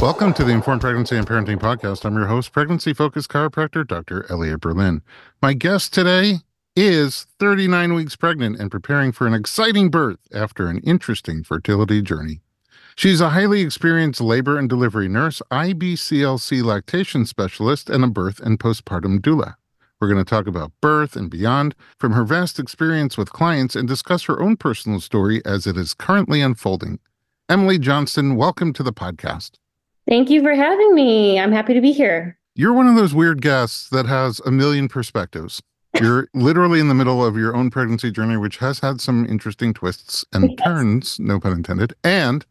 Welcome to the Informed Pregnancy and Parenting Podcast. I'm your host, pregnancy-focused chiropractor, Dr. Elliot Berlin. My guest today is 39 weeks pregnant and preparing for an exciting birth after an interesting fertility journey. She's a highly experienced labor and delivery nurse, IBCLC lactation specialist, and a birth and postpartum doula. We're going to talk about birth and beyond from her vast experience with clients and discuss her own personal story as it is currently unfolding. Emily Johnston, welcome to the podcast. Thank you for having me. I'm happy to be here. You're one of those weird guests that has a million perspectives. You're literally in the middle of your own pregnancy journey, which has had some interesting twists and turns, no pun intended, and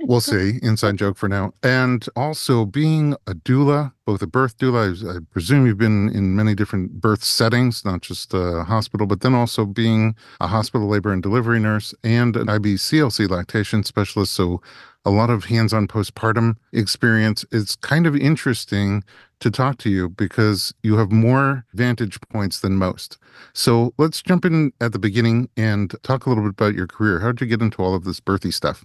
we'll see, inside joke for now. And also being a doula, both a birth doula, I presume you've been in many different birth settings, not just a hospital, but then also being a hospital labor and delivery nurse and an IBCLC lactation specialist. So a lot of hands-on postpartum experience. It's kind of interesting to talk to you because you have more vantage points than most. So let's jump in at the beginning and talk a little bit about your career. How did you get into all of this birthy stuff?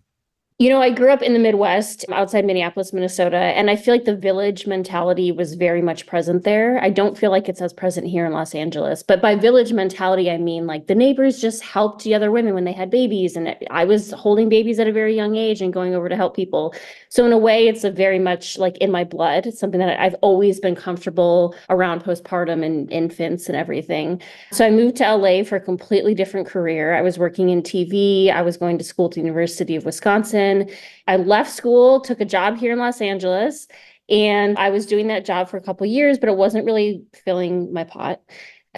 You know, I grew up in the Midwest, outside Minneapolis, Minnesota, and I feel like the village mentality was very much present there. I don't feel like it's as present here in Los Angeles. But by village mentality, I mean like the neighbors just helped the other women when they had babies. And I was holding babies at a very young age and going over to help people. So in a way, it's a very much like in my blood. It's something that I've always been comfortable around postpartum and infants and everything. So I moved to LA for a completely different career. I was working in TV. I was going to school at the University of Wisconsin. I left school, took a job here in Los Angeles, and I was doing that job for a couple of years, but it wasn't really filling my pot.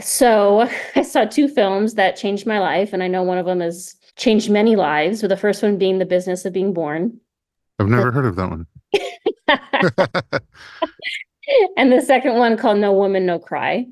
So I saw two films that changed my life, and I know one of them has changed many lives, with the first one being The Business of Being Born. I've never heard of that one. And the second one called No Woman, No Cry.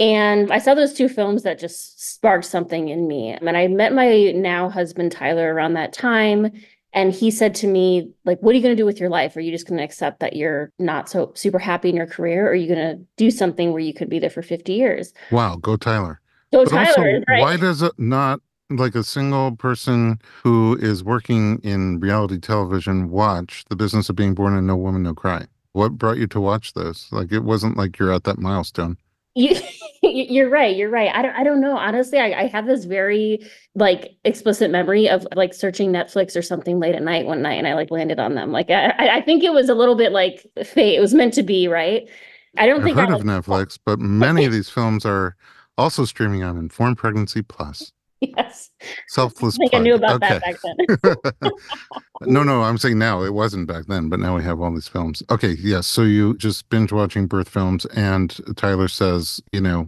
And I saw those two films that just sparked something in me. And I met my now husband, Tyler, around that time. And he said to me, like, what are you going to do with your life? Are you just going to accept that you're not so super happy in your career? Or are you going to do something where you could be there for 50 years? Wow, go Tyler. Go But Tyler, also, right? why does it not, like a single person who is working in reality television, watch The Business of Being Born and No Woman, No Cry? What brought you to watch those? Like, it wasn't like you're at that milestone. You're right. You're right. I don't know. Honestly, I have this very like explicit memory of like searching Netflix or something late at night one night, and I like landed on them. Like I think it was a little bit like fate. It was meant to be, right? I don't I've think I heard of like, Netflix, but many of these films are also streaming on Informed Pregnancy Plus. yes. Selfless I think I plug. knew about Okay. that back then. No, I'm saying now. It wasn't back then, but now we have all these films. Okay, yes. So you just binge watching birth films, and Tyler says,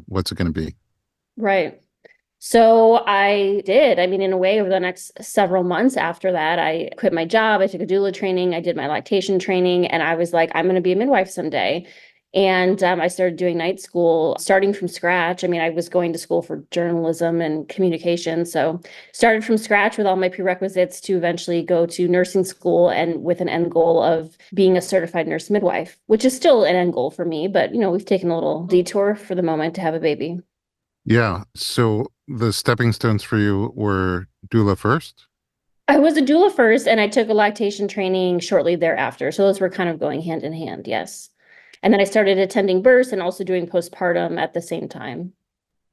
what's it going to be? Right. So I did. I mean, in a way, over the next several months after that, I quit my job. I took a doula training. I did my lactation training, and I was like, I'm going to be a midwife someday. And I started doing night school, starting from scratch. I mean, I was going to school for journalism and communication. So started from scratch with all my prerequisites to eventually go to nursing school and with an end goal of being a certified nurse midwife, which is still an end goal for me. But, we've taken a little detour for the moment to have a baby. Yeah. So the stepping stones for you were doula first? I was a doula first, and I took a lactation training shortly thereafter. So those were kind of going hand in hand. Yes. And then I started attending births and also doing postpartum at the same time.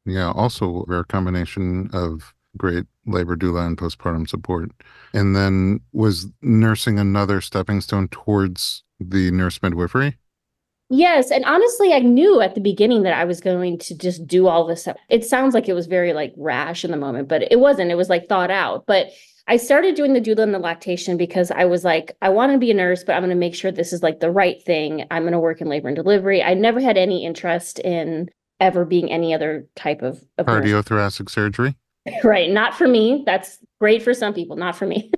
Yeah. Also a rare combination of great labor doula and postpartum support. And then was nursing another stepping stone towards the nurse midwifery? Yes. And honestly, I knew at the beginning that I was going to just do all this stuff. It sounds like it was very like rash in the moment, but it wasn't. It was like thought out. But I started doing the doula and the lactation because I was like, I want to be a nurse, but I'm going to make sure this is like the right thing. I'm going to work in labor and delivery. I never had any interest in ever being any other type of Cardiothoracic surgery? Right. Not for me. That's great for some people, not for me.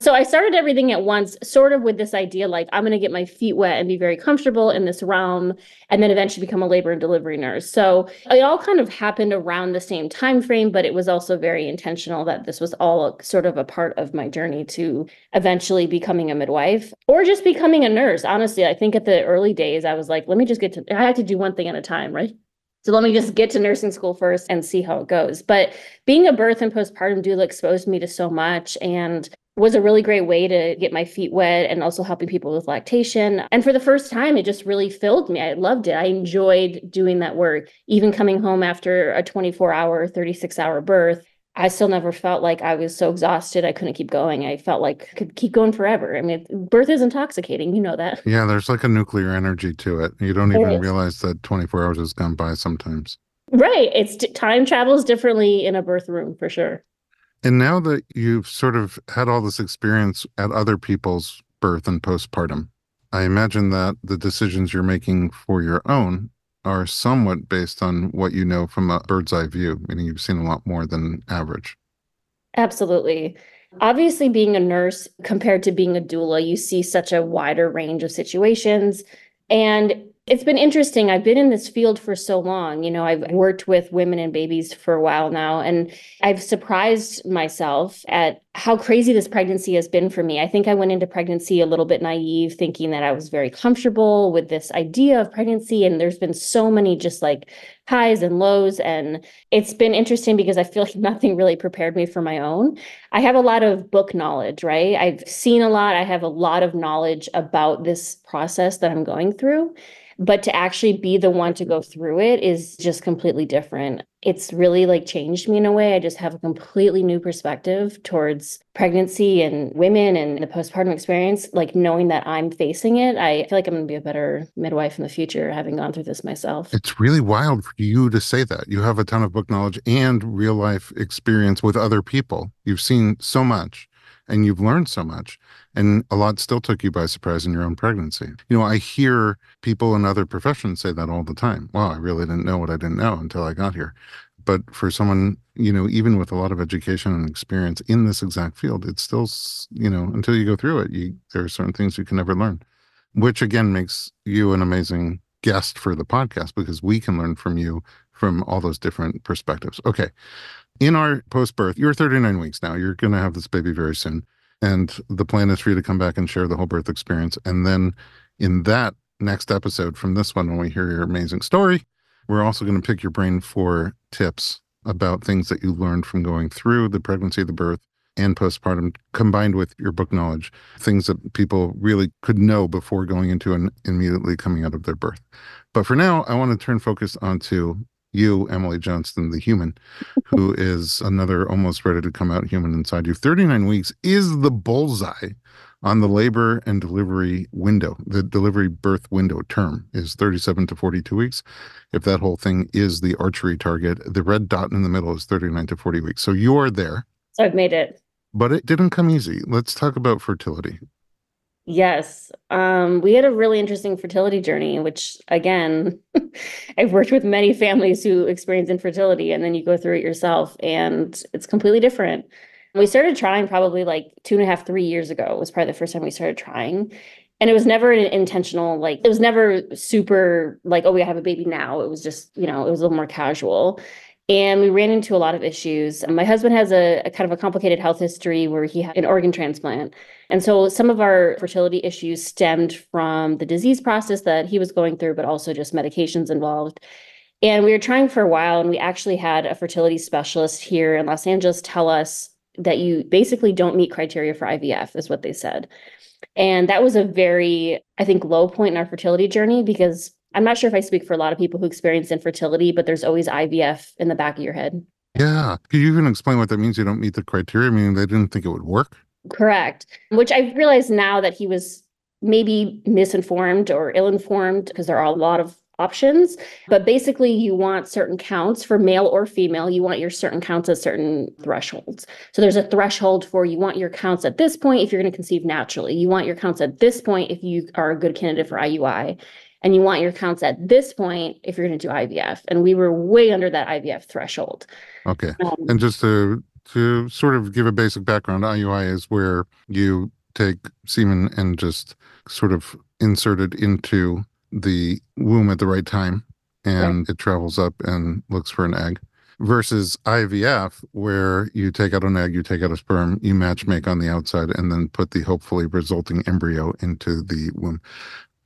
So I started everything at once, sort of with this idea, like I'm going to get my feet wet and be very comfortable in this realm, and then eventually become a labor and delivery nurse. So it all kind of happened around the same time frame, but it was also very intentional that this was all sort of a part of my journey to eventually becoming a midwife or just becoming a nurse. Honestly, I think at the early days, I was like, let me just I had to do one thing at a time, right? So let me just get to nursing school first and see how it goes. But being a birth and postpartum doula exposed me to so much. And was a really great way to get my feet wet and also helping people with lactation. And for the first time, it just really filled me. I loved it. I enjoyed doing that work. Even coming home after a 24-hour, 36-hour birth, I still never felt like I was so exhausted I couldn't keep going. I felt like I could keep going forever. I mean, birth is intoxicating, you know that. Yeah, there's like a nuclear energy to it. You don't There even is. realize that 24 hours has gone by sometimes. Right. Time travels differently in a birth room for sure. And now that you've sort of had all this experience at other people's birth and postpartum, I imagine that the decisions you're making for your own are somewhat based on what you know from a bird's eye view, meaning you've seen a lot more than average. Absolutely. Obviously, being a nurse compared to being a doula, you see such a wider range of situations. And it's been interesting. I've been in this field for so long. I've worked with women and babies for a while now, and I've surprised myself at how crazy this pregnancy has been for me. I think I went into pregnancy a little bit naive, thinking that I was very comfortable with this idea of pregnancy. And there's been so many just like highs and lows. And it's been interesting because I feel like nothing really prepared me for my own. I have a lot of book knowledge, right? I've seen a lot. I have a lot of knowledge about this process that I'm going through. But to actually be the one to go through it is just completely different. It's really like changed me in a way. I just have a completely new perspective towards pregnancy and women and the postpartum experience. Like knowing that I'm facing it, I feel like I'm going to be a better midwife in the future, having gone through this myself. It's really wild for you to say that. You have a ton of book knowledge and real life experience with other people. You've seen so much and you've learned so much, and a lot still took you by surprise in your own pregnancy. I hear people in other professions say that all the time. Wow, I really didn't know what I didn't know until I got here. But for someone, even with a lot of education and experience in this exact field, it's still, until you go through it, there are certain things you can never learn, which again makes you an amazing guest for the podcast because we can learn from you from all those different perspectives. Okay. In our post birth, you're 39 weeks now. You're going to have this baby very soon. And the plan is for you to come back and share the whole birth experience. And then in that next episode from this one, when we hear your amazing story, we're also going to pick your brain for tips about things that you learned from going through the pregnancy, the birth, and postpartum, combined with your book knowledge, things that people really could know before going into and immediately coming out of their birth. But for now, I want to turn focus onto you, Emily Johnston, the human, who is another almost ready to come out human inside you. 39 weeks is the bullseye on the labor and delivery window. The delivery birth window term is 37 to 42 weeks. If that whole thing is the archery target, the red dot in the middle is 39 to 40 weeks. So you're there. So I've made it. But it didn't come easy. Let's talk about fertility. Yes. We had a really interesting fertility journey, which again, I've worked with many families who experience infertility, and then you go through it yourself and it's completely different. We started trying probably like 2.5, 3 years ago was probably the first time we started trying. And it was never an intentional, like, it was never super like, oh, we have a baby now. It was just, it was a little more casual. And we ran into a lot of issues. My husband has a kind of a complicated health history where he had an organ transplant. And so some of our fertility issues stemmed from the disease process that he was going through, but also just medications involved. And we were trying for a while, and we actually had a fertility specialist here in Los Angeles tell us that you basically don't meet criteria for IVF, is what they said. And that was a very, I think, low point in our fertility journey because I'm not sure if I speak for a lot of people who experience infertility, but there's always IVF in the back of your head. Yeah. Could you even explain what that means? You don't meet the criteria, meaning they didn't think it would work? Correct. Which I realize now that he was maybe misinformed or ill-informed because there are a lot of options. But basically, you want certain counts for male or female. You want your certain counts at certain thresholds. So there's a threshold for you want your counts at this point if you're going to conceive naturally. You want your counts at this point if you are a good candidate for IUI. And you want your counts at this point if you're going to do IVF. And we were way under that IVF threshold. Okay. And just to sort of give a basic background, IUI is where you take semen and just sort of insert it into the womb at the right time, and It travels up and looks for an egg, versus IVF, where you take out an egg, you take out a sperm, you match make on the outside, and then put the hopefully resulting embryo into the womb.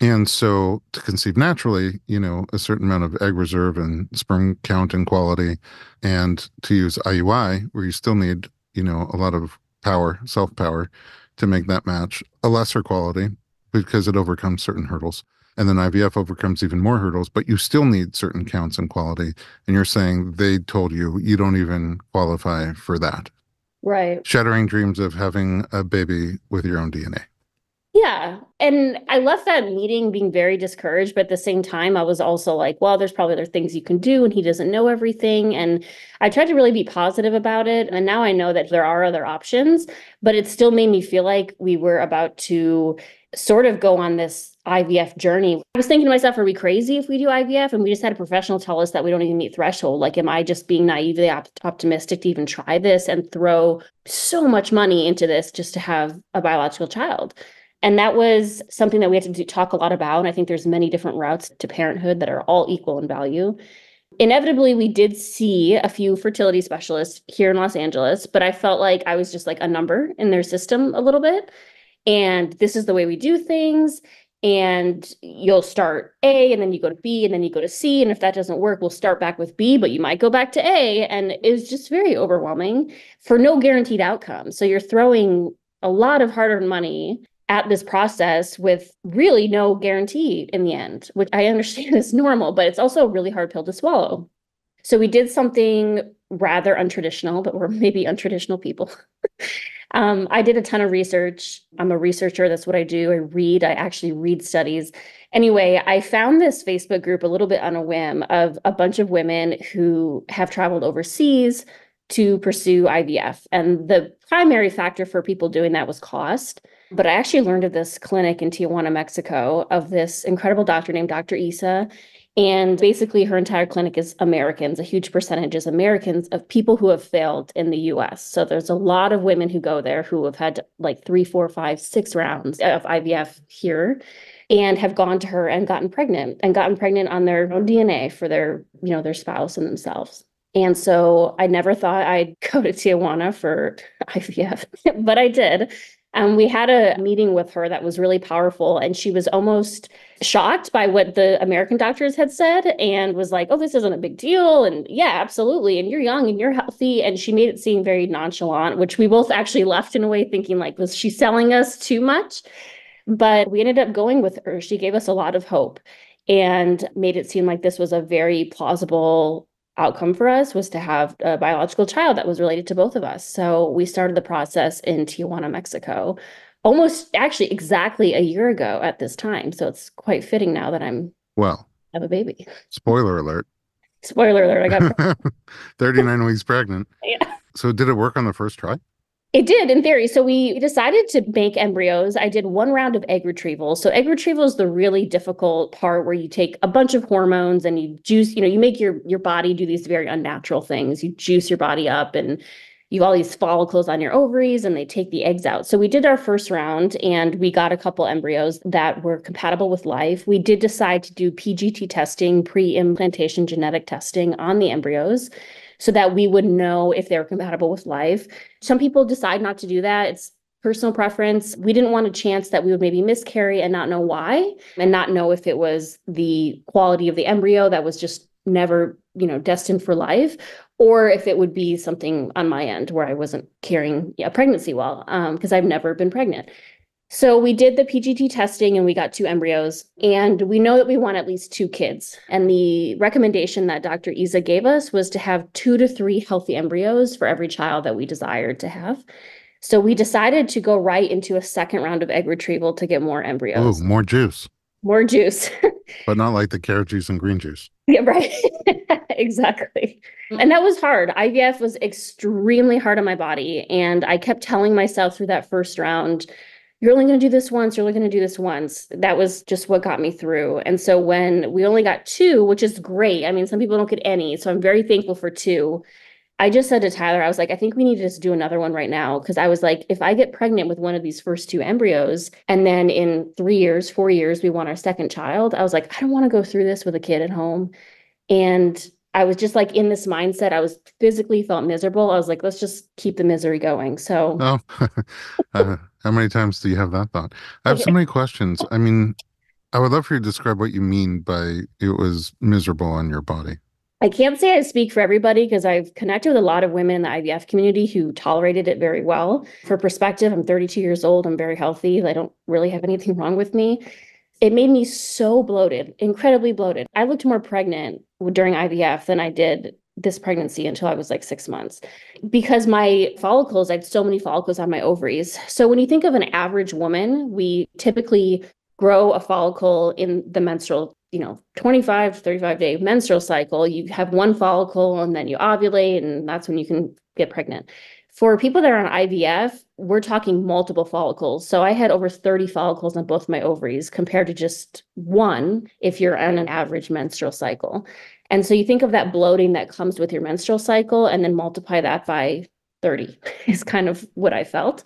And so to conceive naturally, a certain amount of egg reserve and sperm count and quality, and to use IUI, where you still need, a lot of power, self power to make that match a lesser quality because it overcomes certain hurdles. And then IVF overcomes even more hurdles, but you still need certain counts and quality. And you're saying they told you you don't even qualify for that. Right. Shattering dreams of having a baby with your own DNA. Yeah. And I left that meeting being very discouraged, but at the same time, I was also like, well, there's probably other things you can do, and he doesn't know everything. And I tried to really be positive about it. And now I know that there are other options, but it still made me feel like we were about to sort of go on this IVF journey. I was thinking to myself, are we crazy if we do IVF? And we just had a professional tell us that we don't even meet threshold. Like, am I just being naively optimistic to even try this and throw so much money into this just to have a biological child? And that was something that we had to talk a lot about. And I think there's many different routes to parenthood that are all equal in value. Inevitably, we did see a few fertility specialists here in Los Angeles, but I felt like I was just like a number in their system a little bit. And this is the way we do things. And you'll start A, and then you go to B, and then you go to C. And if that doesn't work, we'll start back with B, but you might go back to A. And it was just very overwhelming for no guaranteed outcome. So you're throwing a lot of hard-earned money at this process with really no guarantee in the end, which I understand is normal, but it's also a really hard pill to swallow. So we did something rather untraditional, but we're maybe untraditional people. I did a ton of research. I'm a researcher. That's what I do. I actually read studies. Anyway, I found this Facebook group a little bit on a whim of a bunch of women who have traveled overseas to pursue IVF. And the primary factor for people doing that was cost. But I actually learned of this clinic in Tijuana, Mexico, of this incredible doctor named Dr. Isa. And basically, her entire clinic is Americans. A huge percentage is Americans of people who have failed in the US. So there's a lot of women who go there who have had like 3, 4, 5, 6 rounds of IVF here and have gone to her and gotten pregnant on their own DNA for their spouse and themselves. And so I never thought I'd go to Tijuana for IVF, but I did. And we had a meeting with her that was really powerful. And she was almost shocked by what the American doctors had said and was like, oh, this isn't a big deal. And yeah, absolutely. And you're young and you're healthy. And she made it seem very nonchalant, which we both actually left in a way thinking like, was she selling us too much? But we ended up going with her. She gave us a lot of hope and made it seem like this was a very plausible outcome for us, was to have a biological child that was related to both of us. So we started the process in Tijuana, Mexico, almost actually exactly a year ago at this time. So it's quite fitting now that Well, have a baby. spoiler alert. Spoiler alert, I got 39 weeks pregnant. Yeah. So did it work on the first try? It did, in theory. So we decided to make embryos. I did 1 round of egg retrieval. So egg retrieval is the really difficult part where you take a bunch of hormones and you juice, you make your body do these very unnatural things. You juice your body up and you have all these follicles on your ovaries and they take the eggs out. So we did our first round and we got a couple embryos that were compatible with life. We did decide to do PGT testing, pre-implantation genetic testing on the embryos, so that we would know if they're compatible with life. Some people decide not to do that. It's personal preference. We didn't want a chance that we would maybe miscarry and not know why, and not know if it was the quality of the embryo that was just never, destined for life, or if it would be something on my end where I wasn't carrying a pregnancy well, because I've never been pregnant. So we did the PGT testing and we got 2 embryos, and we know that we want at least 2 kids. And the recommendation that Dr. Isa gave us was to have 2 to 3 healthy embryos for every child that we desired to have. So we decided to go right into a second round of egg retrieval to get more embryos. Oh, more juice. More juice. But not like the carrot juice and green juice. Yeah, right. Exactly. And that was hard. IVF was extremely hard on my body. And I kept telling myself through that first round, you're only going to do this once. You're only going to do this once. That was just what got me through. And so when we only got 2, which is great. I mean, some people don't get any. So I'm very thankful for 2. I just said to Tyler, I was like, I think we need to just do another one right now. Because I was like, if I get pregnant with one of these first 2 embryos, and then in 3 years, 4 years, we want our second child, I was like, I don't want to go through this with a kid at home. And I was just like in this mindset. I was physically felt miserable. I was like, let's just keep the misery going. So how many times do you have that thought? I have so many questions. I mean, I would love for you to describe what you mean by it was miserable on your body. I can't say I speak for everybody because I've connected with a lot of women in the IVF community who tolerated it very well. For perspective, I'm 32 years old. I'm very healthy. I don't really have anything wrong with me. It made me so bloated, incredibly bloated. I looked more pregnant during IVF than I did this pregnancy until I was like 6 months because my follicles, I had so many follicles on my ovaries. So when you think of an average woman, we typically grow a follicle in the menstrual, 25 to 35 day menstrual cycle. You have one follicle and then you ovulate, and that's when you can get pregnant. For people that are on IVF, we're talking multiple follicles. So I had over 30 follicles on both my ovaries compared to just one if you're on an average menstrual cycle. And so you think of that bloating that comes with your menstrual cycle and then multiply that by 30 is kind of what I felt.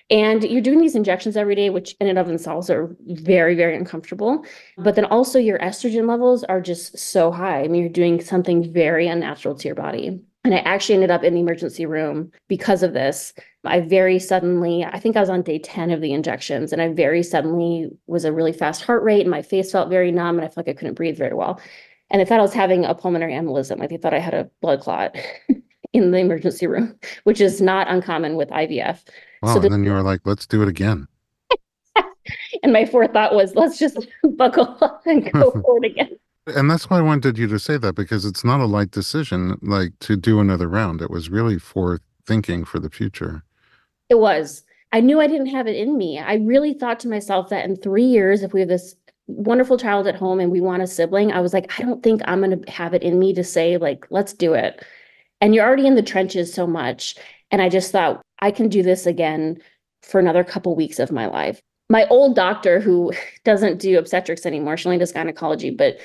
And you're doing these injections every day, which in and of themselves are very, very uncomfortable. But then also your estrogen levels are just so high. I mean, you're doing something very unnatural to your body. And I actually ended up in the emergency room because of this. I very suddenly, I think I was on day 10 of the injections, and I very suddenly was a really fast heart rate and my face felt very numb and I felt like I couldn't breathe very well. And they thought I was having a pulmonary embolism. Like they thought I had a blood clot in the emergency room, which is not uncommon with IVF. Wow. And then you were like, let's do it again. And my forethought was, let's just buckle up and go forward again. And that's why I wanted you to say that, because it's not a light decision, like to do another round. It was really for thinking for the future. It was. I knew I didn't have it in me. I really thought to myself that in 3 years, if we have this wonderful child at home and we want a sibling, I was like, I don't think I'm going to have it in me to say, like, let's do it. And you're already in the trenches so much. And I just thought, I can do this again for another couple weeks of my life. My old doctor, who doesn't do obstetrics anymore, she only does gynecology, but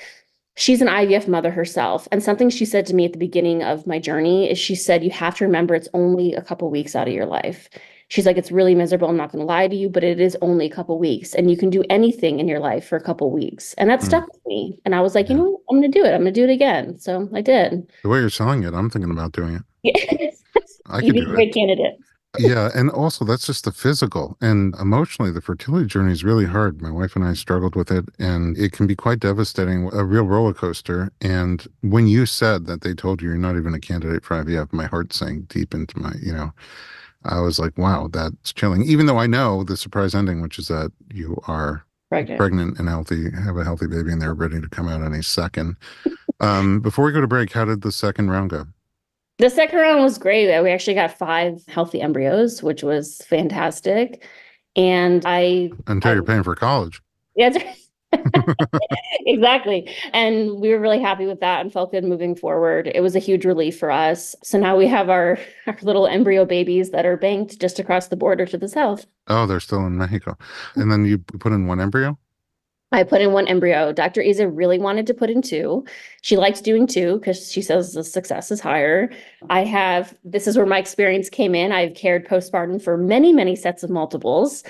she's an IVF mother herself. And something she said to me at the beginning of my journey is she said, you have to remember it's only a couple weeks out of your life. She's like, it's really miserable. I'm not going to lie to you, but it is only a couple weeks and you can do anything in your life for a couple weeks. And that stuck with me. And I was like, you know what? I'm going to do it. I'm going to do it again. So I did. The way you're selling it, I'm thinking about doing it. Yes. I You'd could be do a it. great candidate. Yeah. And also, that's just the physical and emotionally. The fertility journey is really hard. My wife and I struggled with it, and it can be quite devastating, a real roller coaster. And when you said that they told you you're not even a candidate for IVF, my heart sank deep into my, I was like, wow, that's chilling. Even though I know the surprise ending, which is that you are pregnant and healthy, have a healthy baby, and they're ready to come out any second. Before we go to break, how did the second round go? The second round was great. We actually got 5 healthy embryos, which was fantastic. And Until you're paying for college. Yeah, exactly. And we were really happy with that and felt good moving forward. It was a huge relief for us. So now we have our little embryo babies that are banked just across the border to the south. Oh, they're still in Mexico. And then you put in one embryo? I put in 1 embryo. Dr. Isa really wanted to put in 2. She likes doing 2 because she says the success is higher. This is where my experience came in. I've cared postpartum for many, many sets of multiples.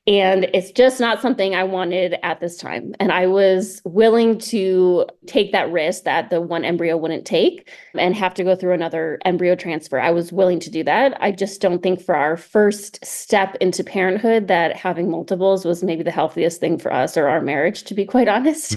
And it's just not something I wanted at this time. And I was willing to take that risk that the 1 embryo wouldn't take and have to go through another embryo transfer. I was willing to do that. I just don't think for our first step into parenthood that having multiples was maybe the healthiest thing for us or our marriage, to be quite honest.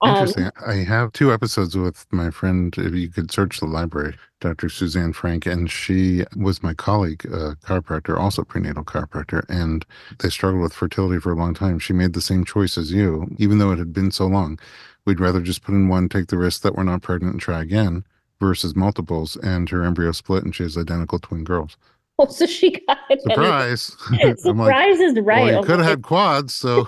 Interesting. I have 2 episodes with my friend, if you could search the library, Dr. Suzanne Frank, and she was my colleague, chiropractor, also prenatal chiropractor, and they struggled with fertility for a long time. She made the same choice as you, even though it had been so long. We'd rather just put in 1, take the risk that we're not pregnant and try again versus multiples, and her embryo split and she has identical twin girls. Oh, so she got it. Surprise. Surprise is right. Well, you could have had quads, so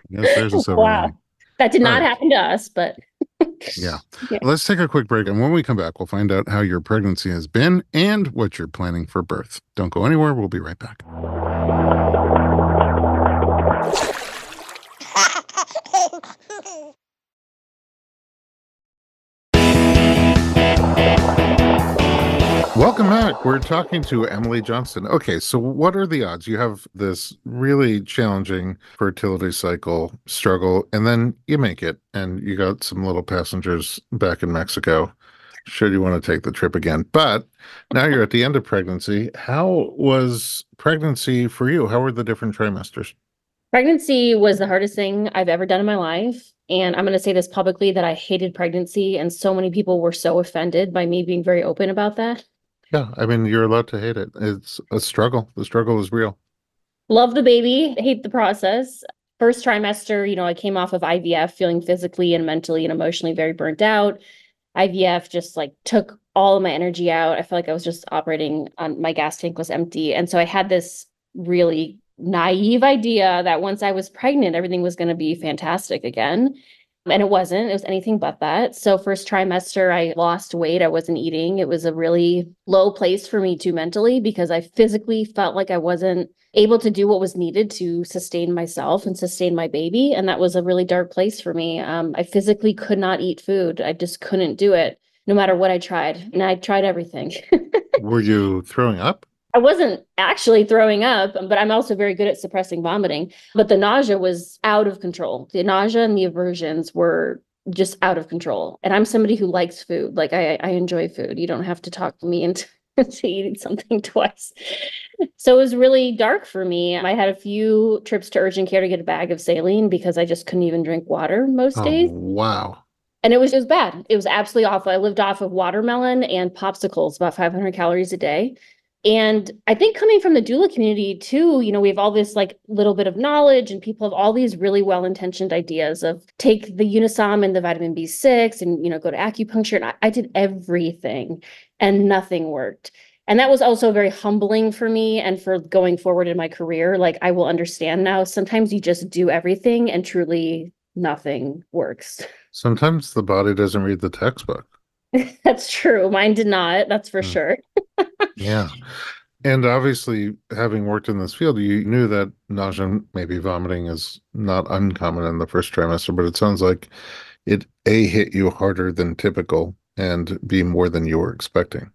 yes, there's a silver lining. That did not happen to us, but yeah. Let's take a quick break. And when we come back, we'll find out how your pregnancy has been and what you're planning for birth. Don't go anywhere. We'll be right back. Welcome back. We're talking to Emily Johnston. Okay, so what are the odds? You have this really challenging fertility cycle struggle, and then you make it, and you got some little passengers back in Mexico, should you want to take the trip again. But now you're at the end of pregnancy. How was pregnancy for you? How were the different trimesters? Pregnancy was the hardest thing I've ever done in my life. And I'm going to say this publicly that I hated pregnancy, and so many people were so offended by me being very open about that. Yeah, I mean, you're allowed to hate it. It's a struggle. The struggle is real. Love the baby, hate the process. First trimester, I came off of IVF feeling physically and mentally and emotionally very burnt out. IVF just like took all of my energy out. I felt like I was just operating on my gas tank was empty. And so I had this really naive idea that once I was pregnant, everything was going to be fantastic again. And it wasn't. It was anything but that. So first trimester, I lost weight. I wasn't eating. It was a really low place for me too mentally because I physically felt like I wasn't able to do what was needed to sustain myself and sustain my baby. And that was a really dark place for me. I physically could not eat food. I just couldn't do it no matter what I tried. And I tried everything. Were you throwing up? I wasn't actually throwing up, but I'm also very good at suppressing vomiting. But the nausea was out of control. The nausea and the aversions were just out of control. And I'm somebody who likes food. Like I enjoy food. You don't have to talk me into eating something twice. So it was really dark for me. I had a few trips to urgent care to get a bag of saline because I just couldn't even drink water most Oh, days. wow. And it was bad. It was absolutely awful. I lived off of watermelon and popsicles, about 500 calories a day. And I think coming from the doula community too, we have all this like little bit of knowledge and people have all these really well-intentioned ideas of take the Unisom and the vitamin B6 and, go to acupuncture. And I did everything and nothing worked. And that was also very humbling for me and for going forward in my career. Like I will understand now, sometimes you just do everything and truly nothing works. Sometimes the body doesn't read the textbook. That's true. Mine did not, that's for Hmm. sure. Yeah. And obviously, having worked in this field, you knew that nausea and maybe vomiting is not uncommon in the first trimester, but it sounds like it A, hit you harder than typical, and B, more than you were expecting.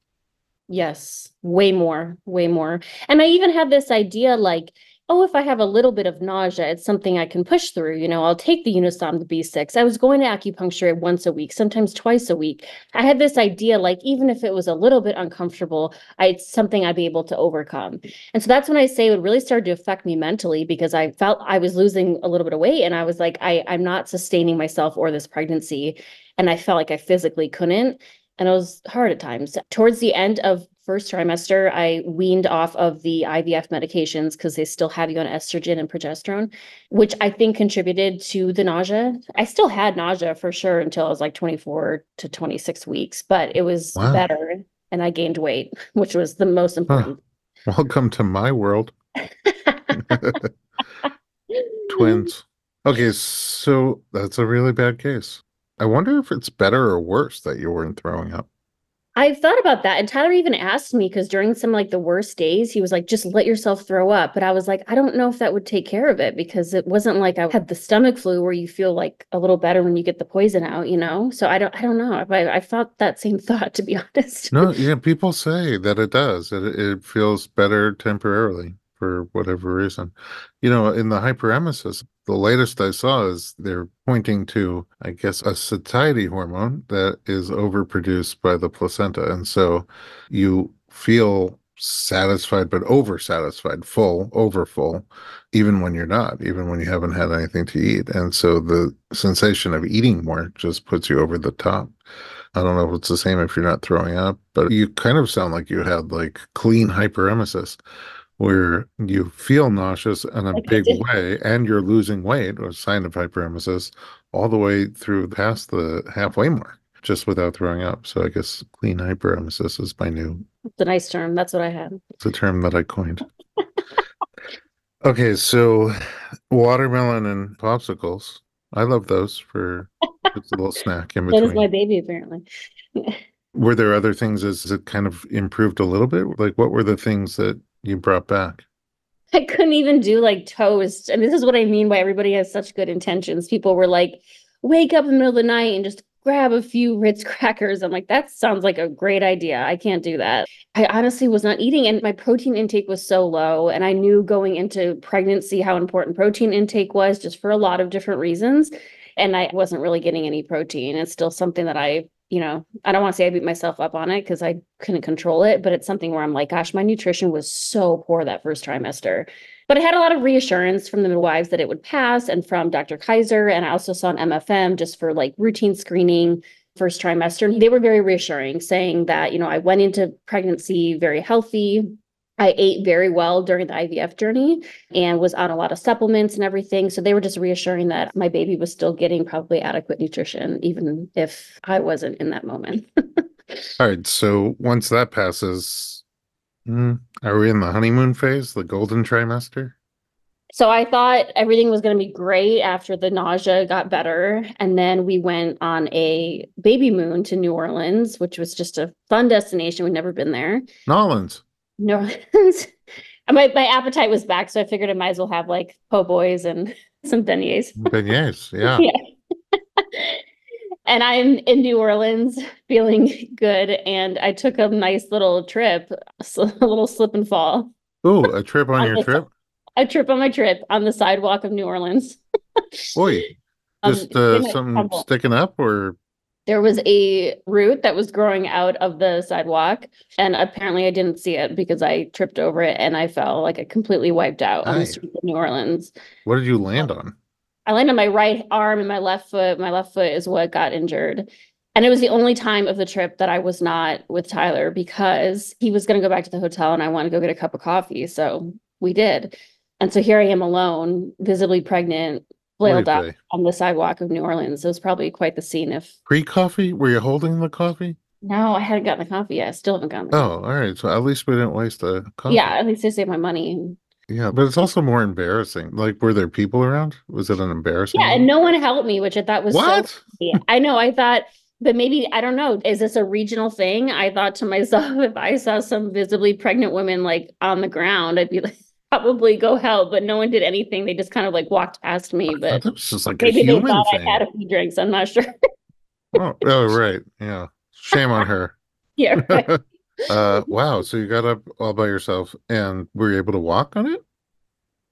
Yes, way more, way more. And I even had this idea like, oh, if I have a little bit of nausea, it's something I can push through. I'll take the Unisom, the B6. I was going to acupuncture once a week, sometimes twice a week. I had this idea like, even if it was a little bit uncomfortable, it's something I'd be able to overcome. And so that's when I say it really started to affect me mentally because I felt I was losing a little bit of weight and I was like, I'm not sustaining myself or this pregnancy. And I felt like I physically couldn't. And it was hard at times. Towards the end of first trimester, I weaned off of the IVF medications because they still have you on estrogen and progesterone, which I think contributed to the nausea. I still had nausea for sure until I was like 24 to 26 weeks, but it was Wow. better and I gained weight, which was the most Huh. important. Welcome to my world. Twins. Okay, so that's a really bad case. I wonder if it's better or worse that you weren't throwing up. I've thought about that. And Tyler even asked me because during some like the worst days, he was like, just let yourself throw up. But I was like, I don't know if that would take care of it because it wasn't like I had the stomach flu where you feel like a little better when you get the poison out. So I don't know. I thought that same thought, to be honest. No, yeah, people say that it does. It feels better temporarily for whatever reason. In the hyperemesis, the latest I saw is they're pointing to, I guess, a satiety hormone that is overproduced by the placenta. And so you feel satisfied, but oversatisfied, full, overfull, even when you're not, even when you haven't had anything to eat. And so the sensation of eating more just puts you over the top. I don't know if it's the same if you're not throwing up, but you kind of sound like you had like clean hyperemesis where you feel nauseous in a Like I big did. way and you're losing weight, or sign of hyperemesis, all the way through past the halfway mark, just without throwing up. So I guess clean hyperemesis is my new, It's a nice term. That's what I had. it's a term that I coined. Okay, so watermelon and popsicles. I love those for just a little snack in So does my between. baby, apparently. Were there other things as it kind of improved a little bit? Like what were the things that you brought back? I couldn't even do like toast. And this is what I mean by everybody has such good intentions. People were like, wake up in the middle of the night and just grab a few Ritz crackers. I'm like, that sounds like a great idea. I can't do that. I honestly was not eating, and my protein intake was so low. And I knew going into pregnancy how important protein intake was just for a lot of different reasons. And I wasn't really getting any protein. It's still something that I don't want to say I beat myself up on it because I couldn't control it, but it's something where I'm like, gosh, my nutrition was so poor that first trimester. But I had a lot of reassurance from the midwives that it would pass and from Dr. Kaiser. And I also saw an MFM just for like routine screening first trimester. And they were very reassuring, saying that, I went into pregnancy very healthy. I ate very well during the IVF journey and was on a lot of supplements and everything. So they were just reassuring that my baby was still getting probably adequate nutrition, even if I wasn't in that moment. All right. So once that passes, are we in the honeymoon phase, the golden trimester? So I thought everything was going to be great after the nausea got better. And then we went on a baby moon to New Orleans, which was just a fun destination. We'd never been there. Nolans. New Orleans. My appetite was back, so I figured I might as well have like po' boys and some beignets. Beignets, yeah. Yeah. And I'm in New Orleans feeling good. And I took a nice little trip, a little slip and fall. Oh, a trip on your trip? A trip on my trip on the sidewalk of New Orleans. Boy, just something sticking up, or? There was a root that was growing out of the sidewalk, and apparently I didn't see it because I tripped over it and I fell like I completely wiped out on the street of New Orleans. What did you land on? I landed on my right arm and my left foot. My left foot is what got injured. And it was the only time of the trip that I was not with Tyler because he was going to go back to the hotel and I wanted to go get a cup of coffee. So we did. And so here I am alone, visibly pregnant, flailed up on the sidewalk of New Orleans. It was probably quite the scene. If pre-coffee, were you holding the coffee? No, I hadn't gotten the coffee yet. I still haven't gotten the coffee. All right. So at least we didn't waste the coffee. Yeah, at least I saved my money. Yeah, but it's also more embarrassing. Like, were there people around? Was it an embarrassing? Yeah, and no one helped me, which I thought was what? So I know. I thought, but maybe, I don't know. Is this a regional thing? I thought to myself, if I saw some visibly pregnant women like on the ground, I'd be like, probably go help, but no one did anything. They just kind of like walked past me. But it was just like maybe a human they thought thing. I had a few drinks. I'm not sure. oh, right. Yeah. Shame on her. Yeah. Right. Wow. So you got up all by yourself and were you able to walk on it?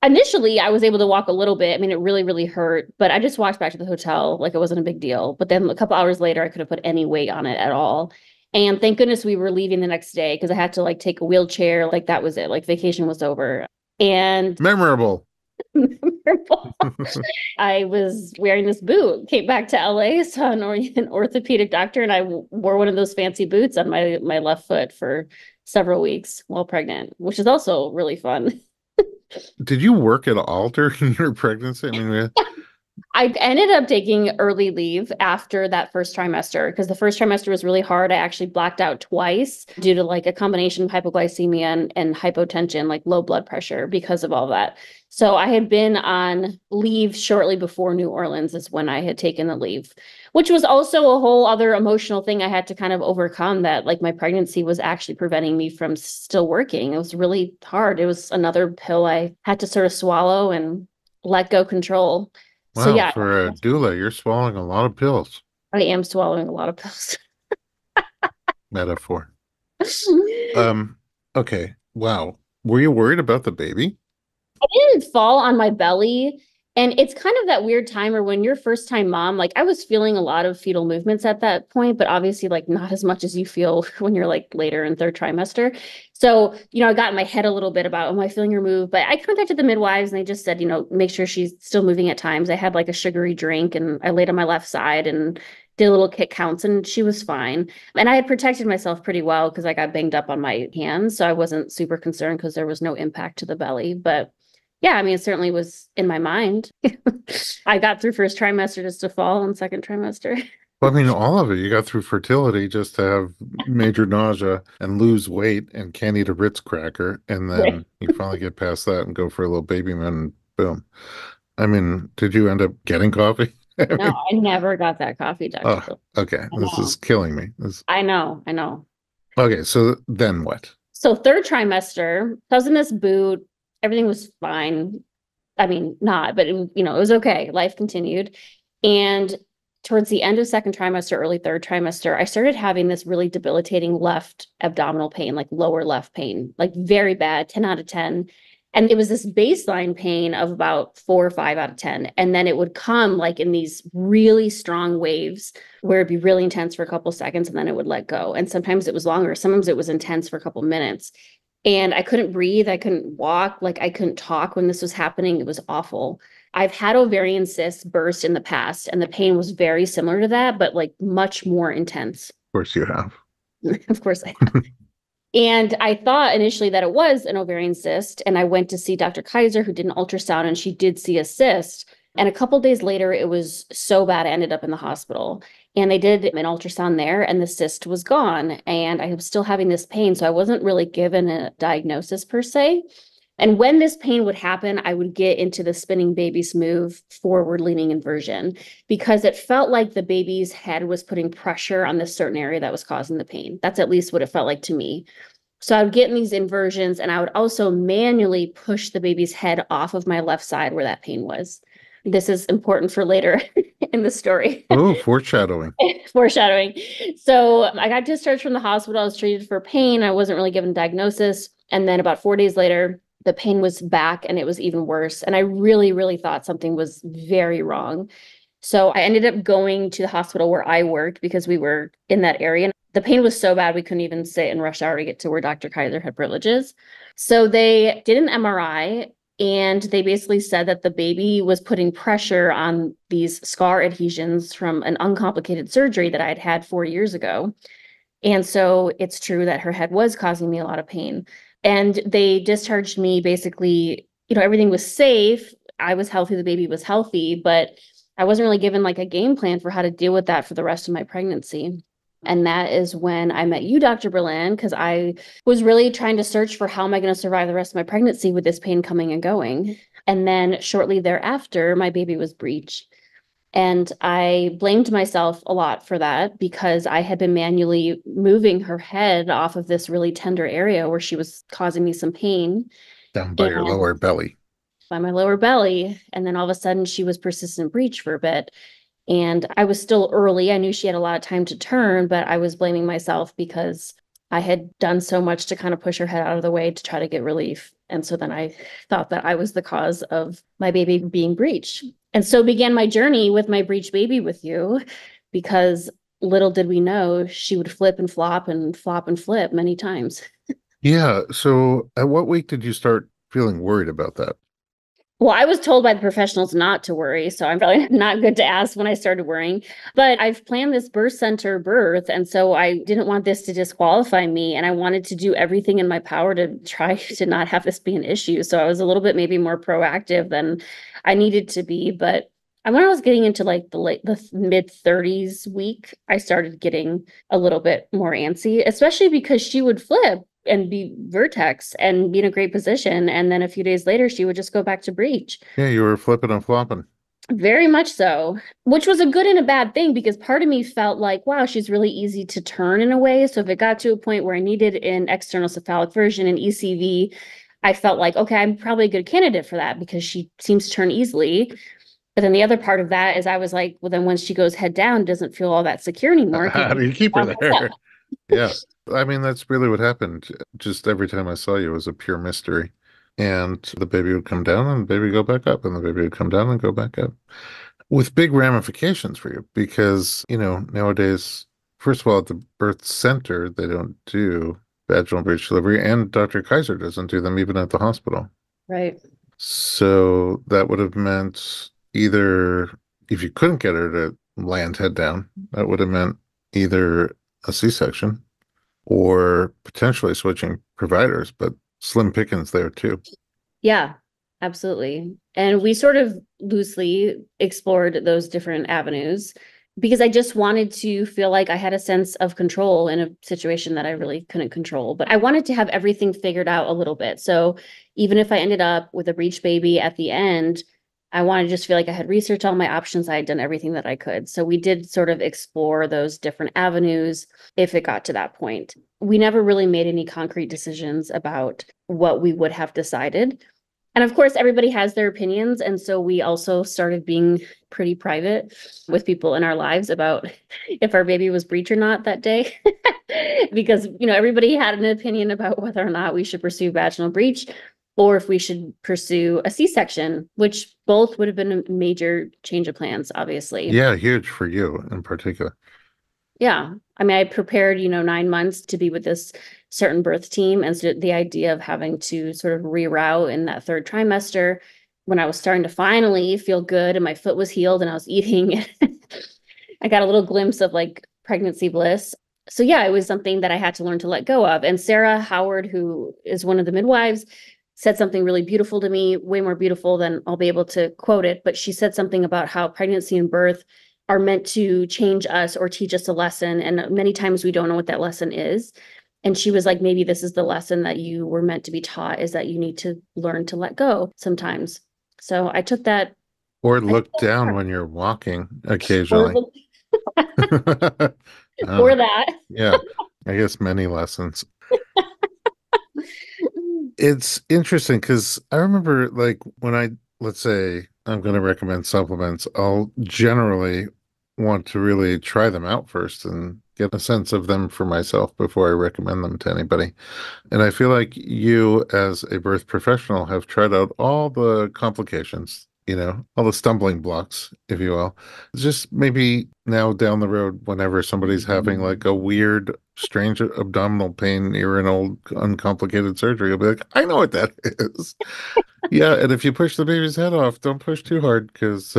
Initially, I was able to walk a little bit. I mean, it really, really hurt, but I just walked back to the hotel like it wasn't a big deal. But then a couple hours later, I couldn't put any weight on it at all. And thank goodness we were leaving the next day because I had to like take a wheelchair. Like that was it. Like vacation was over. And memorable. I was wearing this boot, came back to LA, saw an orthopedic doctor, and I wore one of those fancy boots on my left foot for several weeks while pregnant, which is also really fun. Did you work at all during your pregnancy? I mean, I ended up taking early leave after that first trimester because the first trimester was really hard. I actually blacked out twice due to like a combination of hypoglycemia and hypotension, like low blood pressure because of all that. So I had been on leave shortly before New Orleans is when I had taken the leave, which was also a whole other emotional thing I had to kind of overcome, that like my pregnancy was actually preventing me from still working. It was really hard. It was another pill I had to sort of swallow and let go control. Wow, so yeah, for a doula, you're swallowing a lot of pills. I am swallowing a lot of pills. Metaphor. Okay. Wow. Were you worried about the baby? I didn't fall on my belly. And it's kind of that weird time where when you're first time mom, like I was feeling a lot of fetal movements at that point, but obviously like not as much as you feel when you're like later in third trimester. So, I got in my head a little bit about, am I feeling her move? But I contacted the midwives and they just said, make sure she's still moving at times. I had like a sugary drink and I laid on my left side and did a little kick counts and she was fine. And I had protected myself pretty well because I got banged up on my hands. So I wasn't super concerned because there was no impact to the belly. But yeah, I mean, it certainly was in my mind. I got through first trimester just to fall in second trimester. Well, I mean, all of it. You got through fertility just to have major nausea and lose weight and can't eat a Ritz cracker. And then you finally get past that and go for a little baby moon and boom. I mean, did you end up getting coffee? No, I never got that coffee, Dr. Oh, okay. This is killing me. I know. Okay, so then what? So third trimester, I was in this boot. Everything was fine. I mean, not, but it was okay. Life continued. And towards the end of second trimester, early third trimester, I started having this really debilitating left abdominal pain, like lower left pain, like very bad, 10 out of 10. And it was this baseline pain of about 4 or 5 out of 10. And then it would come like in these really strong waves where it'd be really intense for a couple seconds and then it would let go. And sometimes it was longer. Sometimes it was intense for a couple minutes. And I couldn't breathe. I couldn't walk. Like I couldn't talk when this was happening. It was awful. I've had ovarian cysts burst in the past, and the pain was very similar to that, but like much more intense. Of course you have. Of course I have. And I thought initially that it was an ovarian cyst. And I went to see Dr. Kaiser, who did an ultrasound, and she did see a cyst. And a couple days later, it was so bad, I ended up in the hospital. And they did an ultrasound there, and the cyst was gone. And I was still having this pain. So I wasn't really given a diagnosis per se. And when this pain would happen, I would get into the spinning babies move, forward leaning inversion, because it felt like the baby's head was putting pressure on this certain area that was causing the pain. That's at least what it felt like to me. So I would get in these inversions, and I would also manually push the baby's head off of my left side where that pain was. This is important for later in the story. Oh, foreshadowing. Foreshadowing. So I got discharged from the hospital. I was treated for pain. I wasn't really given a diagnosis. And then about 4 days later, the pain was back and it was even worse. And I really, really thought something was very wrong. So I ended up going to the hospital where I worked because we were in that area. And the pain was so bad, we couldn't even sit in rush hour to get to where Dr. Kaiser had privileges. So they did an MRI, and they basically said that the baby was putting pressure on these scar adhesions from an uncomplicated surgery that I had had 4 years ago. And so it's true that her head was causing me a lot of pain. And they discharged me basically, everything was safe. I was healthy, the baby was healthy, but I wasn't really given like a game plan for how to deal with that for the rest of my pregnancy. And that is when I met you, Dr. Berlin, because I was really trying to search for how am I going to survive the rest of my pregnancy with this pain coming and going. And then shortly thereafter, my baby was breech. And I blamed myself a lot for that because I had been manually moving her head off of this really tender area where she was causing me some pain. Down by your lower belly. By my lower belly. And then all of a sudden she was persistent breech for a bit. And I was still early. I knew she had a lot of time to turn, but I was blaming myself because I had done so much to kind of push her head out of the way to try to get relief. And so then I thought that I was the cause of my baby being breech. And so began my journey with my breech baby with you, because little did we know she would flip and flop and flip many times. Yeah. So at what week did you start feeling worried about that? Well, I was told by the professionals not to worry, so I'm probably not good to ask when I started worrying. But I've planned this birth center birth, and so I didn't want this to disqualify me, and I wanted to do everything in my power to try to not have this be an issue. So I was a little bit maybe more proactive than I needed to be. But when I was getting into like the mid 30s week, I started getting a little bit more antsy, especially because she would flip and be vertex and be in a great position. And then a few days later, she would just go back to breech. Yeah, you were flipping and flopping. Very much so, which was a good and a bad thing because part of me felt like, wow, she's really easy to turn in a way. So if it got to a point where I needed an external cephalic version, an ECV, I felt like, okay, I'm probably a good candidate for that because she seems to turn easily. But then the other part of that is I was like, well, then once she goes head down, it doesn't feel all that secure anymore. How do you keep her there? Yeah. I mean, that's really what happened. Just every time I saw you, it was a pure mystery. And the baby would come down and the baby would go back up, and the baby would come down and go back up with big ramifications for you because, nowadays, first of all, at the birth center, they don't do vaginal breech delivery, and Dr. Kaiser doesn't do them even at the hospital. Right. So that would have meant either if you couldn't get her to land head down, that would have meant either a C-section or potentially switching providers, but slim pickings there too. Yeah, absolutely. And we sort of loosely explored those different avenues because I just wanted to feel like I had a sense of control in a situation that I really couldn't control. But I wanted to have everything figured out a little bit. So even if I ended up with a breech baby at the end, I wanted to just feel like I had researched all my options. I had done everything that I could. So we did sort of explore those different avenues if it got to that point. We never really made any concrete decisions about what we would have decided. And of course, everybody has their opinions. And so we also started being pretty private with people in our lives about if our baby was breech or not that day. Because, everybody had an opinion about whether or not we should pursue vaginal breech or if we should pursue a C-section, which both would have been a major change of plans, obviously. Yeah, huge for you in particular. Yeah. I mean, I prepared, 9 months to be with this certain birth team. And so the idea of having to sort of reroute in that third trimester when I was starting to finally feel good and my foot was healed and I was eating, I got a little glimpse of like pregnancy bliss. So yeah, it was something that I had to learn to let go of. And Sarah Howard, who is one of the midwives, said something really beautiful to me, way more beautiful than I'll be able to quote it. But she said something about how pregnancy and birth are meant to change us or teach us a lesson. And many times we don't know what that lesson is. And she was like, maybe this is the lesson that you were meant to be taught, is that you need to learn to let go sometimes. So I took that. Or I took look down when you're walking occasionally. or, Oh, or that. yeah, I guess many lessons. It's interesting because I remember like when let's say I'm going to recommend supplements, I'll generally want to really try them out first and get a sense of them for myself before I recommend them to anybody. And I feel like you, as a birth professional, have tried out all the complications, all the stumbling blocks, if you will. Just maybe now down the road, whenever somebody's having like a weird, strange abdominal pain near an old, uncomplicated surgery, you'll be like, I know what that is. Yeah. And if you push the baby's head off, don't push too hard because,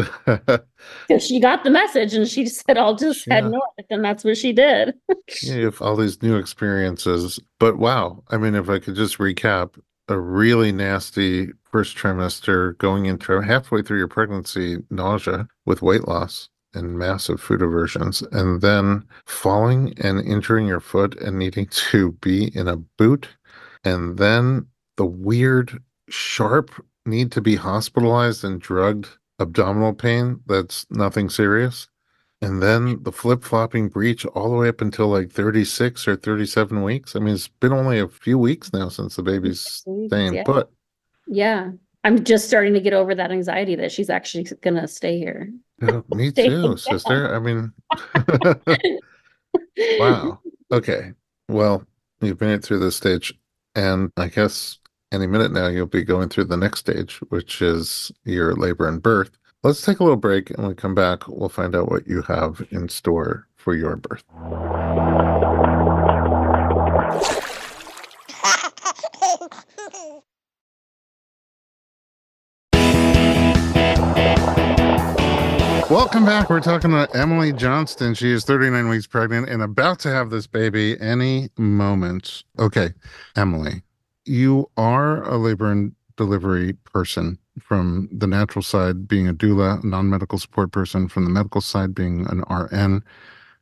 She got the message and she said, I'll just head yeah. north. And that's what she did. Yeah, you have all these new experiences. But wow, I mean, if I could just recap, a really nasty first trimester going into halfway through your pregnancy, nausea with weight loss and massive food aversions, and then falling and injuring your foot and needing to be in a boot, and then the weird, sharp need to be hospitalized and drugged abdominal pain that's nothing serious. And then the flip-flopping breech all the way up until like 36 or 37 weeks. I mean, it's been only a few weeks now since the baby's staying Yeah. put. Yeah. I'm just starting to get over that anxiety that she's actually going to stay here. Yeah, me Stay too, down. sister. I mean, wow. Okay. Well, you've made it through this stage, and I guess any minute now you'll be going through the next stage, which is your labor and birth. Let's take a little break, and when we come back, we'll find out what you have in store for your birth. Welcome back. We're talking to Emily Johnston. She is 39 weeks pregnant and about to have this baby any moment. Okay, Emily, you are a labor and delivery person, from the natural side being a doula, non-medical support person, from the medical side being an RN.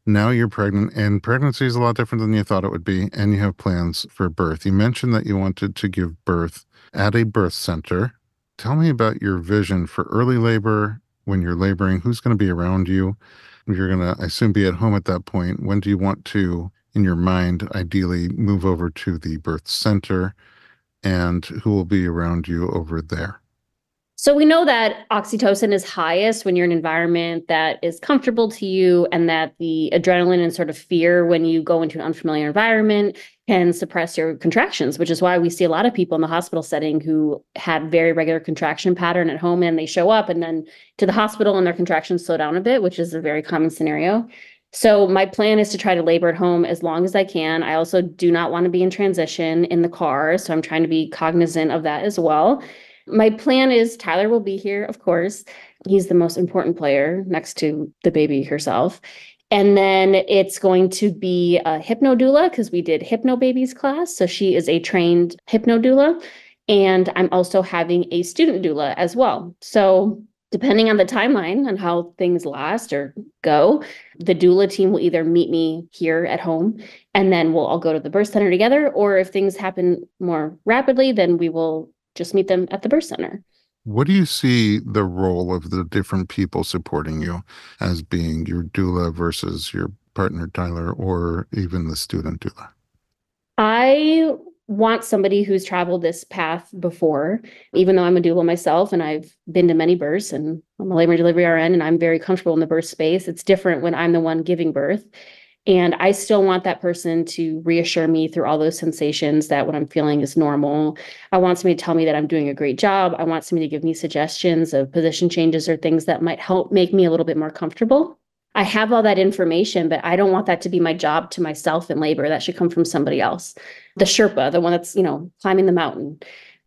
Now you're pregnant, and pregnancy is a lot different than you thought it would be, and you have plans for birth. You mentioned that you wanted to give birth at a birth center. Tell me about your vision for early labor, when you're laboring, who's going to be around you. You're going to, I assume, be at home at that point. When do you want to, in your mind, ideally move over to the birth center, and who will be around you over there? So we know that oxytocin is highest when you're in an environment that is comfortable to you, and that the adrenaline and sort of fear when you go into an unfamiliar environment can suppress your contractions, which is why we see a lot of people in the hospital setting who had very regular contraction pattern at home, and they show up and then to the hospital and their contractions slow down a bit, which is a very common scenario. So my plan is to try to labor at home as long as I can. I also do not want to be in transition in the car, so I'm trying to be cognizant of that as well. My plan is Tyler will be here, of course. He's the most important player next to the baby herself. And then it's going to be a hypno doula, because we did hypno babies class. So she is a trained hypno doula. And I'm also having a student doula as well. So depending on the timeline and how things last or go, the doula team will either meet me here at home and then we'll all go to the birth center together. Or if things happen more rapidly, then we will just meet them at the birth center. What do you see the role of the different people supporting you as being your doula versus your partner, Tyler, or even the student doula? I want somebody who's traveled this path before, even though I'm a doula myself and I've been to many births and I'm a labor and delivery RN and I'm very comfortable in the birth space. It's different when I'm the one giving birth. And I still want that person to reassure me through all those sensations that what I'm feeling is normal. I want somebody to tell me that I'm doing a great job. I want somebody to give me suggestions of position changes or things that might help make me a little bit more comfortable. I have all that information, but I don't want that to be my job to myself in labor. That should come from somebody else. The Sherpa, the one that's, climbing the mountain.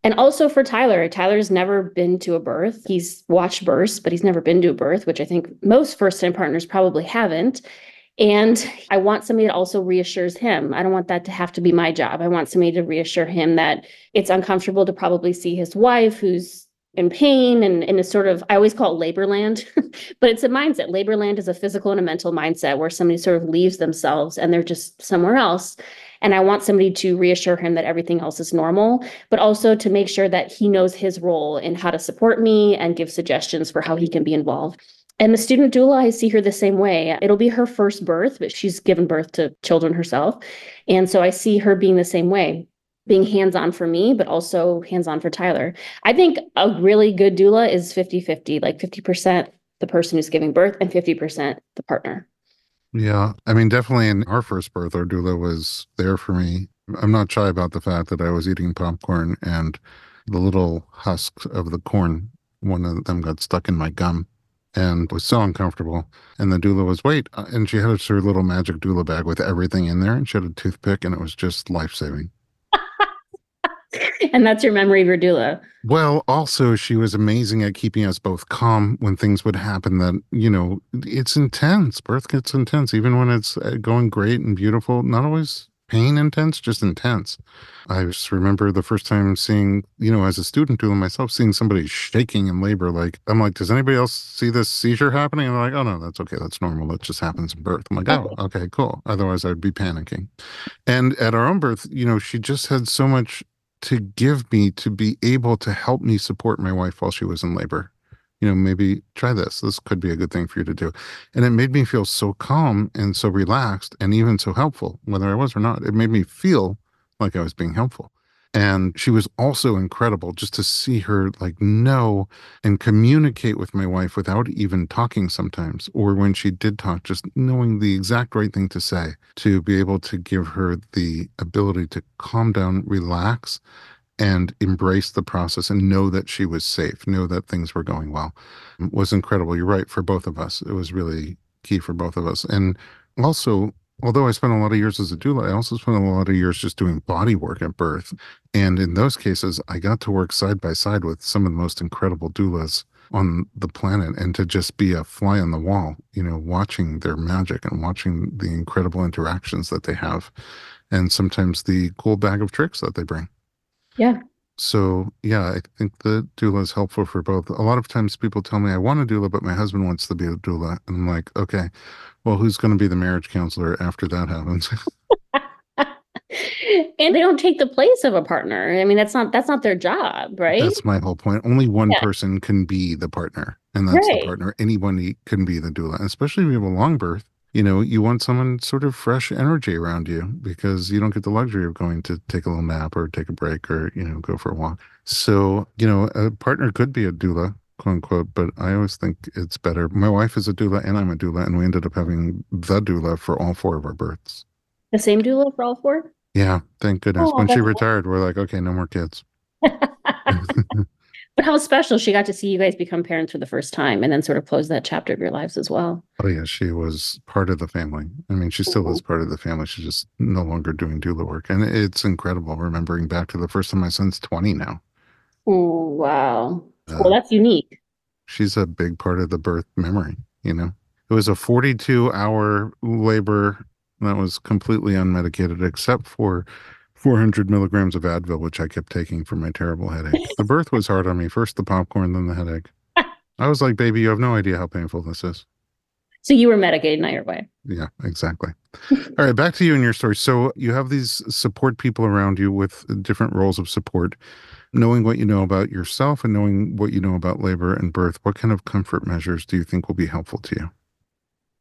And also for Tyler, Tyler's never been to a birth. He's watched births, but he's never been to a birth, which I think most first-time partners probably haven't. And I want somebody that also reassures him. I don't want that to have to be my job. I want somebody to reassure him that it's uncomfortable to probably see his wife who's in pain and in a sort of, I always call it labor land, but it's a mindset. Labor land is a physical and a mental mindset where somebody sort of leaves themselves and they're just somewhere else. And I want somebody to reassure him that everything else is normal, but also to make sure that he knows his role in how to support me and give suggestions for how he can be involved. And the student doula, I see her the same way. It'll be her first birth, but she's given birth to children herself. And so I see her being the same way, being hands-on for me, but also hands-on for Tyler. I think a really good doula is 50-50, like 50% the person who's giving birth and 50% the partner. Yeah. I mean, definitely in our first birth, our doula was there for me. I'm not shy about the fact that I was eating popcorn and the little husks of the corn, one of them got stuck in my gum and was so uncomfortable. And the doula was, wait, and she had her little magic doula bag with everything in there, and she had a toothpick, and it was just life-saving. And that's your memory of your doula. Well, also, she was amazing at keeping us both calm when things would happen that, it's intense. Birth gets intense, even when it's going great and beautiful. Not always pain intense, just intense. I just remember the first time seeing, as a student doula myself, seeing somebody shaking in labor. Like, I'm like, does anybody else see this seizure happening? And they're like, oh, no, that's okay. That's normal. That just happens in birth. I'm like, oh, okay, cool. Otherwise, I'd be panicking. And at our own birth, she just had so much to give me to be able to help me support my wife while she was in labor. Maybe try this. This could be a good thing for you to do. And it made me feel so calm and so relaxed and even so helpful, whether I was or not. It made me feel like I was being helpful. And she was also incredible just to see her know and communicate with my wife without even talking sometimes. Or when she did talk, just knowing the exact right thing to say, to be able to give her the ability to calm down, relax, and embrace the process and know that she was safe, know that things were going well. It was incredible. You're right, for both of us. It was really key for both of us. And also, although I spent a lot of years as a doula, I also spent a lot of years just doing body work at birth. And in those cases, I got to work side by side with some of the most incredible doulas on the planet, and to just be a fly on the wall, watching their magic and watching the incredible interactions that they have, and sometimes the cool bag of tricks that they bring. Yeah. So, yeah, I think the doula is helpful for both. A lot of times people tell me I want a doula, but my husband wants to be a doula. And I'm like, okay, well, who's going to be the marriage counselor after that happens? And they don't take the place of a partner. I mean, that's not their job, right? That's my whole point. Only one person can be the partner, and that's the partner. Anybody can be the doula, and especially if you have a long birth. You want someone sort of fresh energy around you, because you don't get the luxury of going to take a little nap or take a break or, go for a walk. So, a partner could be a doula, quote unquote, but I always think it's better. My wife is a doula and I'm a doula, and we ended up having the doula for all 4 of our births. The same doula for all 4? Yeah, thank goodness. Oh, when she retired, we're like, okay, no more kids. But how special she got to see you guys become parents for the first time and then sort of close that chapter of your lives as well. Oh, yeah, she was part of the family. I mean, she still is part of the family. She's just no longer doing doula work. And it's incredible remembering back to the first time my son's 20 now. Oh, wow. Well, that's unique. She's a big part of the birth memory, It was a 42-hour labor that was completely unmedicated, except for 400 milligrams of Advil, which I kept taking for my terrible headache. The birth was hard on me. First the popcorn, then the headache. I was like, baby, you have no idea how painful this is. So you were medicated, not your way. Yeah, exactly. All right, back to you and your story. So you have these support people around you with different roles of support. Knowing what you know about yourself and knowing what you know about labor and birth, what kind of comfort measures do you think will be helpful to you?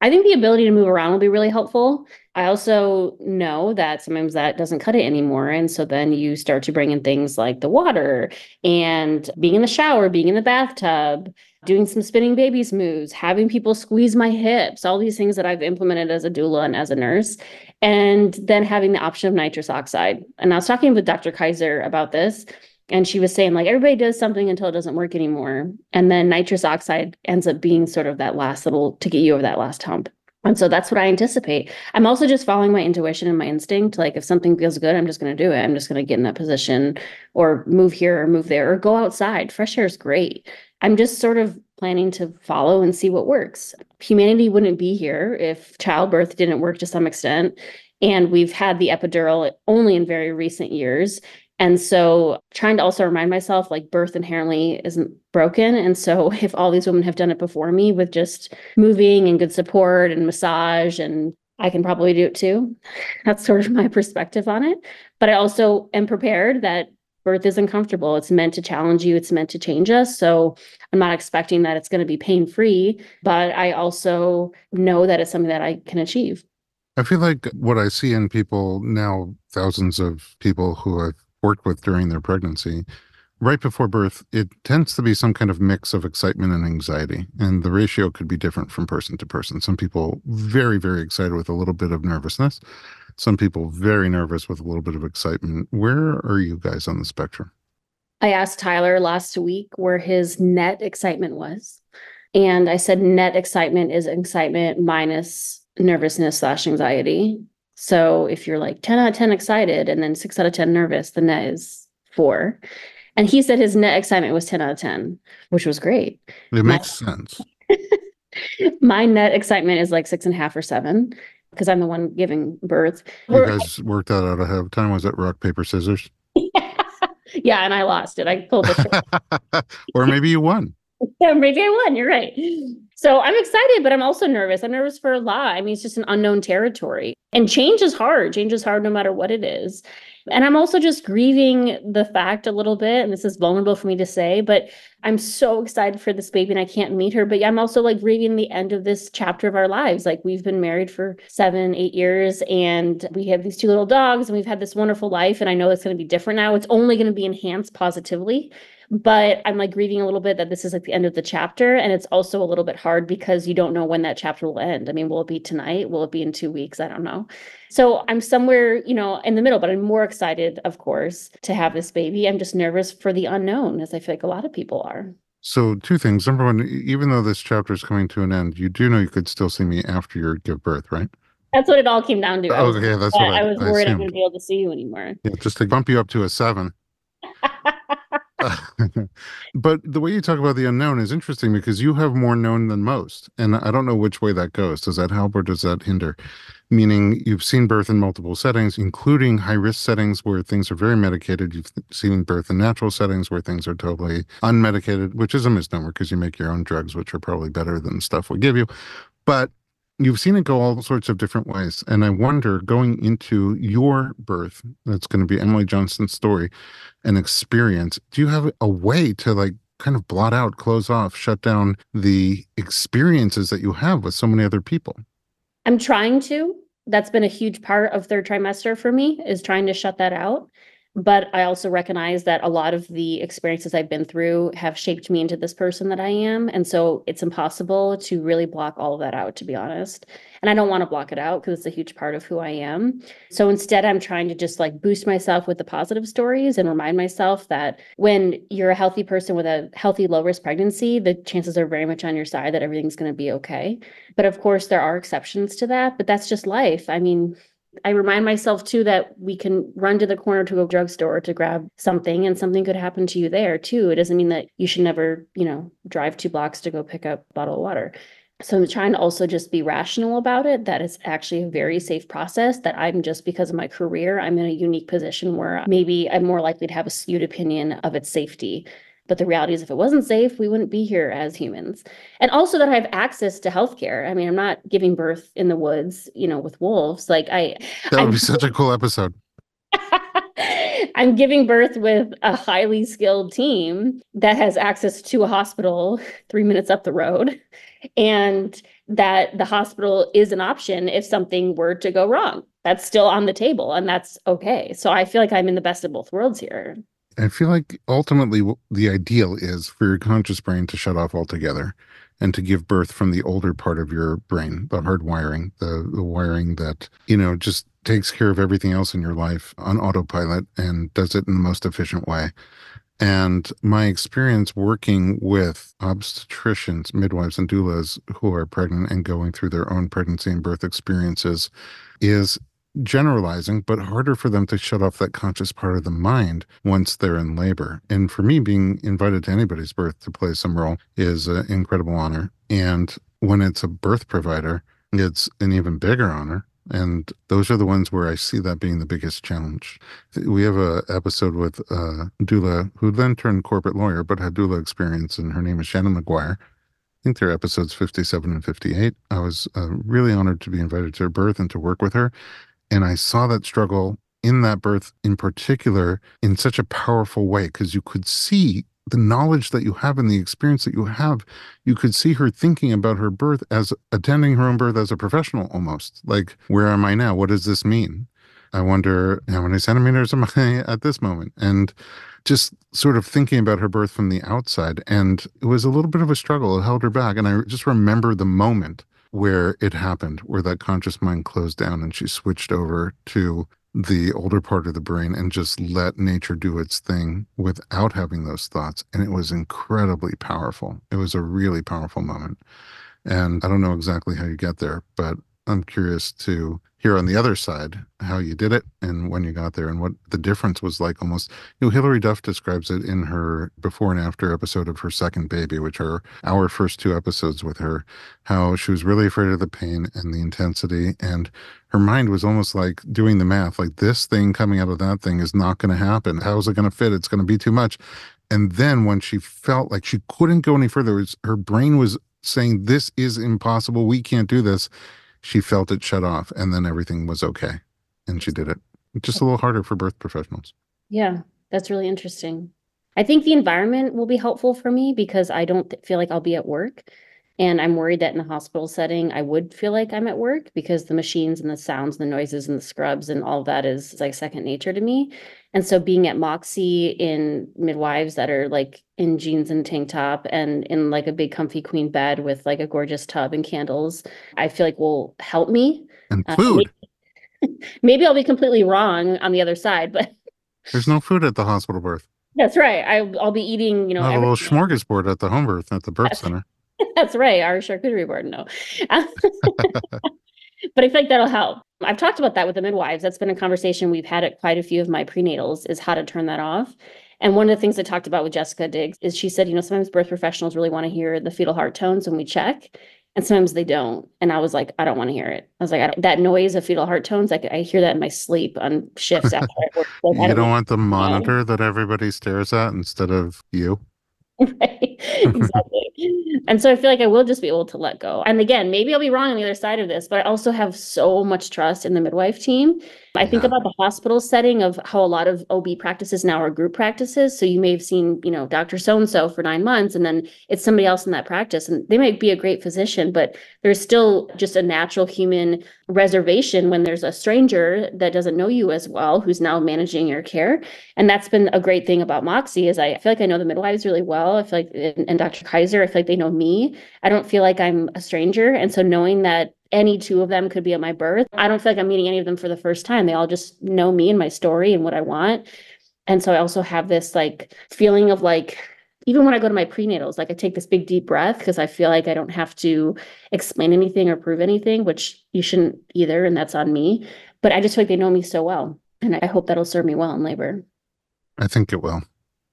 I think the ability to move around will be really helpful. I also know that sometimes that doesn't cut it anymore. And so then you start to bring in things like the water and being in the shower, being in the bathtub, doing some spinning babies moves, having people squeeze my hips, all these things that I've implemented as a doula and as a nurse, and then having the option of nitrous oxide. And I was talking with Dr. Kaiser about this. And she was saying, like, everybody does something until it doesn't work anymore. And then nitrous oxide ends up being sort of that last little to get you over that last hump. And so that's what I anticipate. I'm also just following my intuition and my instinct. Like if something feels good, I'm just going to do it. I'm just going to get in that position or move here or move there or go outside. Fresh air is great. I'm just sort of planning to follow and see what works. Humanity wouldn't be here if childbirth didn't work to some extent. And we've had the epidural only in very recent years. And so trying to also remind myself like birth inherently isn't broken. And so if all these women have done it before me with just moving and good support and massage, and I can probably do it too. That's sort of my perspective on it. But I also am prepared that birth is uncomfortable. It's meant to challenge you. It's meant to change us. So I'm not expecting that it's going to be pain-free, but I also know that it's something that I can achieve. I feel like what I see in people now, thousands of people who I've worked with during their pregnancy, right before birth, it tends to be some kind of mix of excitement and anxiety. And the ratio could be different from person to person. Some people very, very excited with a little bit of nervousness. Some people very nervous with a little bit of excitement. Where are you guys on the spectrum? I asked Tyler last week where his net excitement was. And I said net excitement is excitement minus nervousness/anxiety. So if you're like 10 out of 10 excited and then 6 out of 10 nervous, the net is 4. And he said his net excitement was 10 out of 10, which was great. It makes sense. My net excitement is like 6.5 or 7 because I'm the one giving birth. You guys worked that out ahead of time. Was it rock, paper, scissors? Yeah, and I lost it. I pulled the Or maybe you won. Yeah, maybe I won. You're right. So I'm excited, but I'm also nervous. I'm nervous for a lot. I mean, it's just an unknown territory. And change is hard. Change is hard no matter what it is. And I'm also just grieving the fact a little bit, and this is vulnerable for me to say, but I'm so excited for this baby and I can't meet her. But I'm also like grieving the end of this chapter of our lives. Like we've been married for 7, 8 years and we have these 2 little dogs and we've had this wonderful life. And I know it's going to be different now. It's only going to be enhanced positively. But I'm like grieving a little bit that this is like the end of the chapter. And it's also a little bit hard because you don't know when that chapter will end. I mean, will it be tonight? Will it be in 2 weeks? I don't know. So I'm somewhere, in the middle, but I'm more excited, of course, to have this baby. I'm just nervous for the unknown, as I feel like a lot of people are. So 2 things. Number one, even though this chapter is coming to an end, you do know you could still see me after you give birth, right? That's what it all came down to. Okay, that's what I was worried I assumed. wouldn't be able to see you anymore. Yeah, just to bump you up to a 7. But the way you talk about the unknown is interesting because you have more known than most. And I don't know which way that goes. Does that help or does that hinder? Meaning you've seen birth in multiple settings, including high-risk settings where things are very medicated. You've seen birth in natural settings where things are totally unmedicated, which is a misnomer because you make your own drugs, which are probably better than stuff we give you. But you've seen it go all sorts of different ways. And I wonder, going into your birth, that's going to be Emily Johnston's story, an experience, do you have a way to like kind of blot out, close off, shut down the experiences that you have with so many other people? I'm trying to. That's been a huge part of 3rd trimester for me, is trying to shut that out. But I also recognize that a lot of the experiences I've been through have shaped me into this person that I am. And so it's impossible to really block all of that out, to be honest. And I don't want to block it out because it's a huge part of who I am. So instead, I'm trying to just like boost myself with the positive stories and remind myself that when you're a healthy person with a healthy, low-risk pregnancy, the chances are very much on your side that everything's going to be okay. But of course, there are exceptions to that, but that's just life. I mean, I remind myself too that we can run to the corner to a drugstore to grab something and something could happen to you there too. It doesn't mean that you should never, drive 2 blocks to go pick up a bottle of water. So I'm trying to also just be rational about it, that it's actually a very safe process, that I'm just because of my career, I'm in a unique position where maybe I'm more likely to have a skewed opinion of its safety. But the reality is if it wasn't safe, we wouldn't be here as humans. And also that I have access to healthcare. I mean, I'm not giving birth in the woods, with wolves. That would be such a cool episode. I'm giving birth with a highly skilled team that has access to a hospital 3 minutes up the road, and that the hospital is an option if something were to go wrong. That's still on the table and that's okay. So I feel like I'm in the best of both worlds here. I feel like ultimately the ideal is for your conscious brain to shut off altogether and to give birth from the older part of your brain, the hard wiring, the wiring that, just takes care of everything else in your life on autopilot and does it in the most efficient way. And my experience working with obstetricians, midwives, and doulas who are pregnant and going through their own pregnancy and birth experiences is generalizing, but harder for them to shut off that conscious part of the mind once they're in labor. And for me, being invited to anybody's birth to play some role is an incredible honor. And when it's a birth provider, it's an even bigger honor. And those are the ones where I see that being the biggest challenge. We have a episode with a doula who then turned corporate lawyer, but had doula experience, and her name is Shannon McGuire. I think they're episodes 57 and 58. I was really honored to be invited to her birth and to work with her. And I saw that struggle in that birth in particular in such a powerful way because you could see the knowledge that you have and the experience that you have. You could see her thinking about her birth as attending her own birth as a professional almost. Like, where am I now? What does this mean? I wonder how many centimeters am I at this moment? And just sort of thinking about her birth from the outside. And it was a little bit of a struggle. It held her back. And I just remember the moment where it happened, where that conscious mind closed down and she switched over to the older part of the brain and just let nature do its thing without having those thoughts. And it was incredibly powerful. It was a really powerful moment. And I don't know exactly how you get there, but I'm curious to hear on the other side how you did it and when you got there and what the difference was like almost. Hilary Duff describes it in her before and after episode of her second baby, which are our first two episodes with her, how she was really afraid of the pain and the intensity. And her mind was almost like doing the math, like this thing coming out of that thing is not going to happen. How is it going to fit? It's going to be too much. And then when she felt like she couldn't go any further, her brain was saying, this is impossible. We can't do this. She felt it shut off and then everything was okay. And she did it. Just a little harder for birth professionals. Yeah, that's really interesting. I think the environment will be helpful for me because I don't feel like I'll be at work. And I'm worried that in a hospital setting, I would feel like I'm at work because the machines and the sounds and the noises and the scrubs and all of that is like second nature to me. And so being at Moxie in midwives that are like in jeans and tank top and in like a big comfy queen bed with like a gorgeous tub and candles, I feel like will help me. And food. Maybe I'll be completely wrong on the other side, but there's no food at the hospital birth. That's right. I'll be eating, have a little smorgasbord at the home birth at the birth center. That's right. Our charcuterie board. No. But I feel like that'll help. I've talked about that with the midwives. That's been a conversation we've had at quite a few of my prenatals is how to turn that off. And one of the things I talked about with Jessica Diggs is she said, sometimes birth professionals really want to hear the fetal heart tones when we check. And sometimes they don't. And I was like, I don't want to hear it. I was like, that noise of fetal heart tones, I hear that in my sleep on shifts after I work. You don't want the monitor that everybody stares at instead of you. Right. Exactly. And so I feel like I will just be able to let go. And again, maybe I'll be wrong on the other side of this, but I also have so much trust in the midwife team. I think about the hospital setting of how a lot of OB practices now are group practices. So you may have seen, Dr. So-and-so for 9 months, and then it's somebody else in that practice. And they might be a great physician, but there's still just a natural human reservation when there's a stranger that doesn't know you as well, who's now managing your care. And that's been a great thing about Moxie is I feel like I know the midwives really well. I feel like, and Dr. Kaiser, I feel like they know me. I don't feel like I'm a stranger. And so knowing that any two of them could be at my birth, I don't feel like I'm meeting any of them for the first time. They all just know me and my story and what I want. And so I also have this like feeling of like, even when I go to my prenatals, like I take this big deep breath because I feel like I don't have to explain anything or prove anything, which you shouldn't either. And that's on me. But I just feel like they know me so well. And I hope that'll serve me well in labor. I think it will.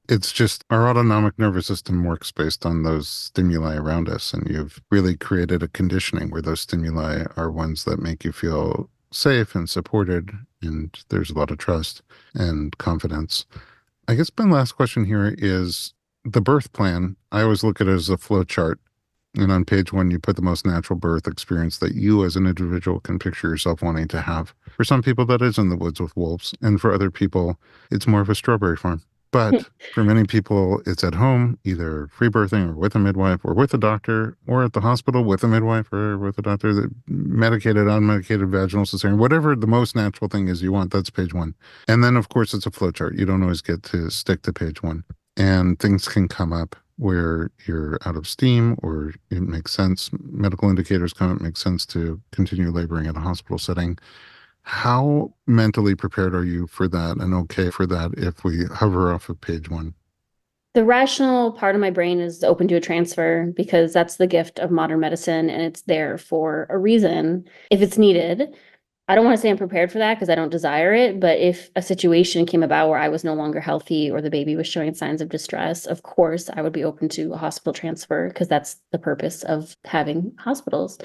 It's just our autonomic nervous system works based on those stimuli around us. And you've really created a conditioning where those stimuli are ones that make you feel safe and supported. And there's a lot of trust and confidence. I guess my last question here is the birth plan. I always look at it as a flow chart. And on page 1, you put the most natural birth experience that you as an individual can picture yourself wanting to have. For some people, that is in the woods with wolves. And for other people, it's more of a strawberry farm. But for many people, it's at home, either free birthing or with a midwife or with a doctor, or at the hospital with a midwife or with a doctor, that medicated, unmedicated vaginal cesarean, whatever the most natural thing is you want, that's page one. And then, of course, it's a flow chart. You don't always get to stick to page one. And things can come up where you're out of steam or it makes sense. Medical indicators come up, it makes sense to continue laboring in a hospital setting. How mentally prepared are you for that and okay for that if we hover off of page one? The rational part of my brain is open to a transfer because that's the gift of modern medicine and it's there for a reason if it's needed. I don't want to say I'm prepared for that because I don't desire it, but if a situation came about where I was no longer healthy or the baby was showing signs of distress, of course, I would be open to a hospital transfer because that's the purpose of having hospitals.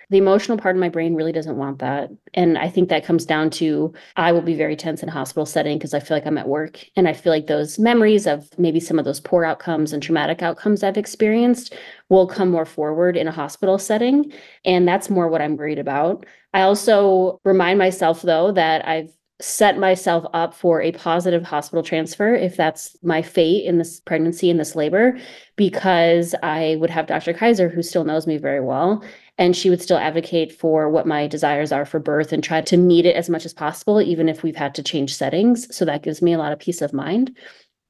The emotional part of my brain really doesn't want that. And I think that comes down to I will be very tense in a hospital setting because I feel like I'm at work. And I feel like those memories of maybe some of those poor outcomes and traumatic outcomes I've experienced will come more forward in a hospital setting. And that's more what I'm worried about. I also remind myself, though, that I've set myself up for a positive hospital transfer if that's my fate in this pregnancy, in this labor, because I would have Dr. Kaiser, who still knows me very well, and she would still advocate for what my desires are for birth and try to meet it as much as possible, even if we've had to change settings. So that gives me a lot of peace of mind.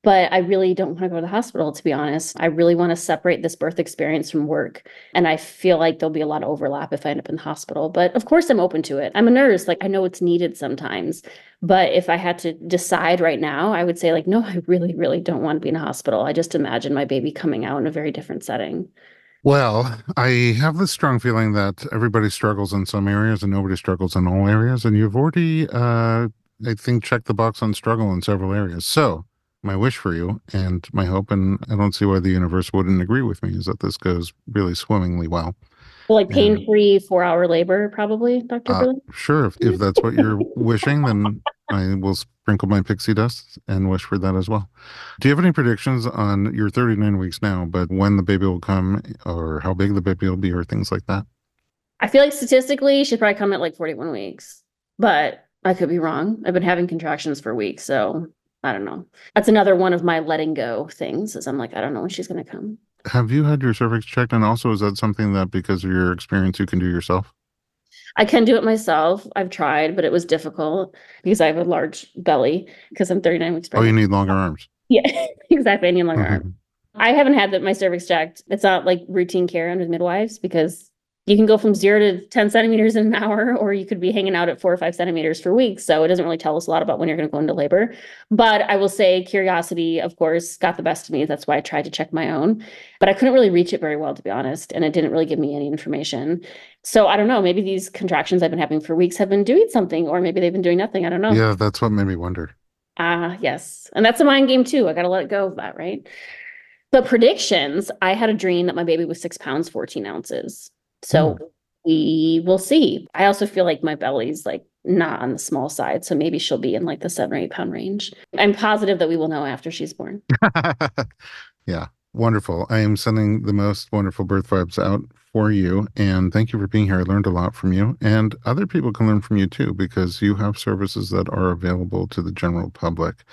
But I really don't want to go to the hospital, to be honest. I really want to separate this birth experience from work. And I feel like there'll be a lot of overlap if I end up in the hospital. But of course, I'm open to it. I'm a nurse. Like, I know it's needed sometimes. But if I had to decide right now, I would say, like, no, I really, really don't want to be in a hospital. I just imagine my baby coming out in a very different setting. Well, I have this strong feeling that everybody struggles in some areas and nobody struggles in all areas. And you've already, I think, checked the box on struggle in several areas. So, my wish for you and my hope, and I don't see why the universe wouldn't agree with me, is that this goes really swimmingly well. So, like, And pain-free 4-hour labor, probably, Dr. Berlin? sure, if that's what you're wishing, then I will sprinkle my pixie dust and wish for that as well. Do you have any predictions on your 39 weeks now, but when the baby will come or how big the baby will be or things like that? I feel like statistically, she'd probably come at like 41 weeks, but I could be wrong. I've been having contractions for weeks, so I don't know. That's another one of my letting go things is I'm like, I don't know when she's going to come. Have you had your cervix checked? And also, is that something that because of your experience you can do yourself? I can do it myself. I've tried, but it was difficult because I have a large belly because I'm 39 weeks Oh, you pregnant. need longer arms. Yeah, exactly. I need a longer arm. Mhm. I haven't had my cervix checked. It's not like routine care under midwives because you can go from 0 to 10 centimeters in an hour, or you could be hanging out at 4 or 5 centimeters for weeks. So it doesn't really tell us a lot about when you're going to go into labor. But I will say curiosity, of course, got the best of me. That's why I tried to check my own. But I couldn't really reach it very well, to be honest. And it didn't really give me any information. So I don't know. Maybe these contractions I've been having for weeks have been doing something, or maybe they've been doing nothing. I don't know. Yeah, that's what made me wonder. Yes. And that's a mind game too. I got to let go of that, right? But predictions, I had a dream that my baby was 6 pounds, 14 ounces. Hmm. So we will see. I also feel like my belly's like not on the small side. So maybe she'll be in like the 7 or 8 pound range. I'm positive that we will know after she's born. Yeah, wonderful. I am sending the most wonderful birth vibes out for you. And thank you for being here. I learned a lot from you. And other people can learn from you too, because you have services that are available to the general public.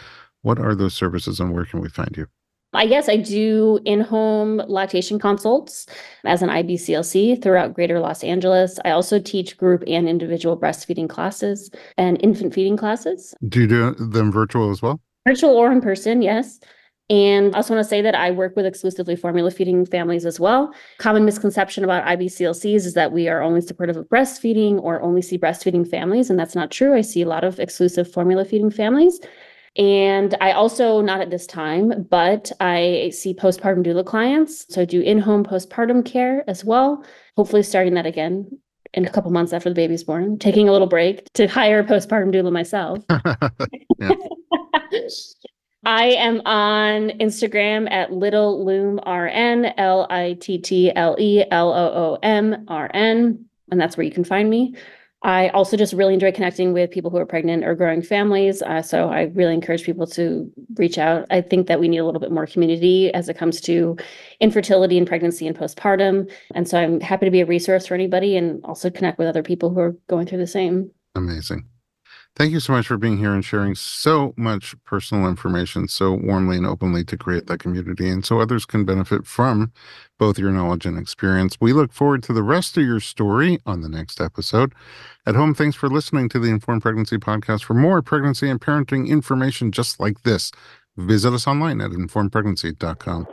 What are those services and where can we find you? I guess I do in-home lactation consults as an IBCLC throughout Greater Los Angeles. I also teach group and individual breastfeeding classes and infant feeding classes. Do you do them virtual as well? Virtual or in person, yes. And I also want to say that I work with exclusively formula feeding families as well. Common misconception about IBCLCs is that we are only supportive of breastfeeding or only see breastfeeding families, and that's not true. I see a lot of exclusive formula feeding families. And I also, not at this time, but I see postpartum doula clients. So I do in-home postpartum care as well. Hopefully starting that again in a couple months after the baby's born, taking a little break to hire a postpartum doula myself. Yeah. I am on Instagram at Little Loom RN, LittleLoomRN, and that's where you can find me. I also just really enjoy connecting with people who are pregnant or growing families. So I really encourage people to reach out. I think that we need a little bit more community as it comes to infertility and pregnancy and postpartum. And so I'm happy to be a resource for anybody and also connect with other people who are going through the same. Amazing. Thank you so much for being here and sharing so much personal information so warmly and openly to create that community and so others can benefit from both your knowledge and experience. We look forward to the rest of your story on the next episode. At home, thanks for listening to the Informed Pregnancy Podcast. For more pregnancy and parenting information just like this, visit us online at informedpregnancy.com.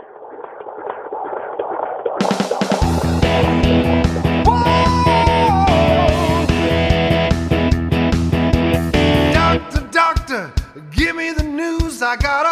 Doctor, give me the news. I got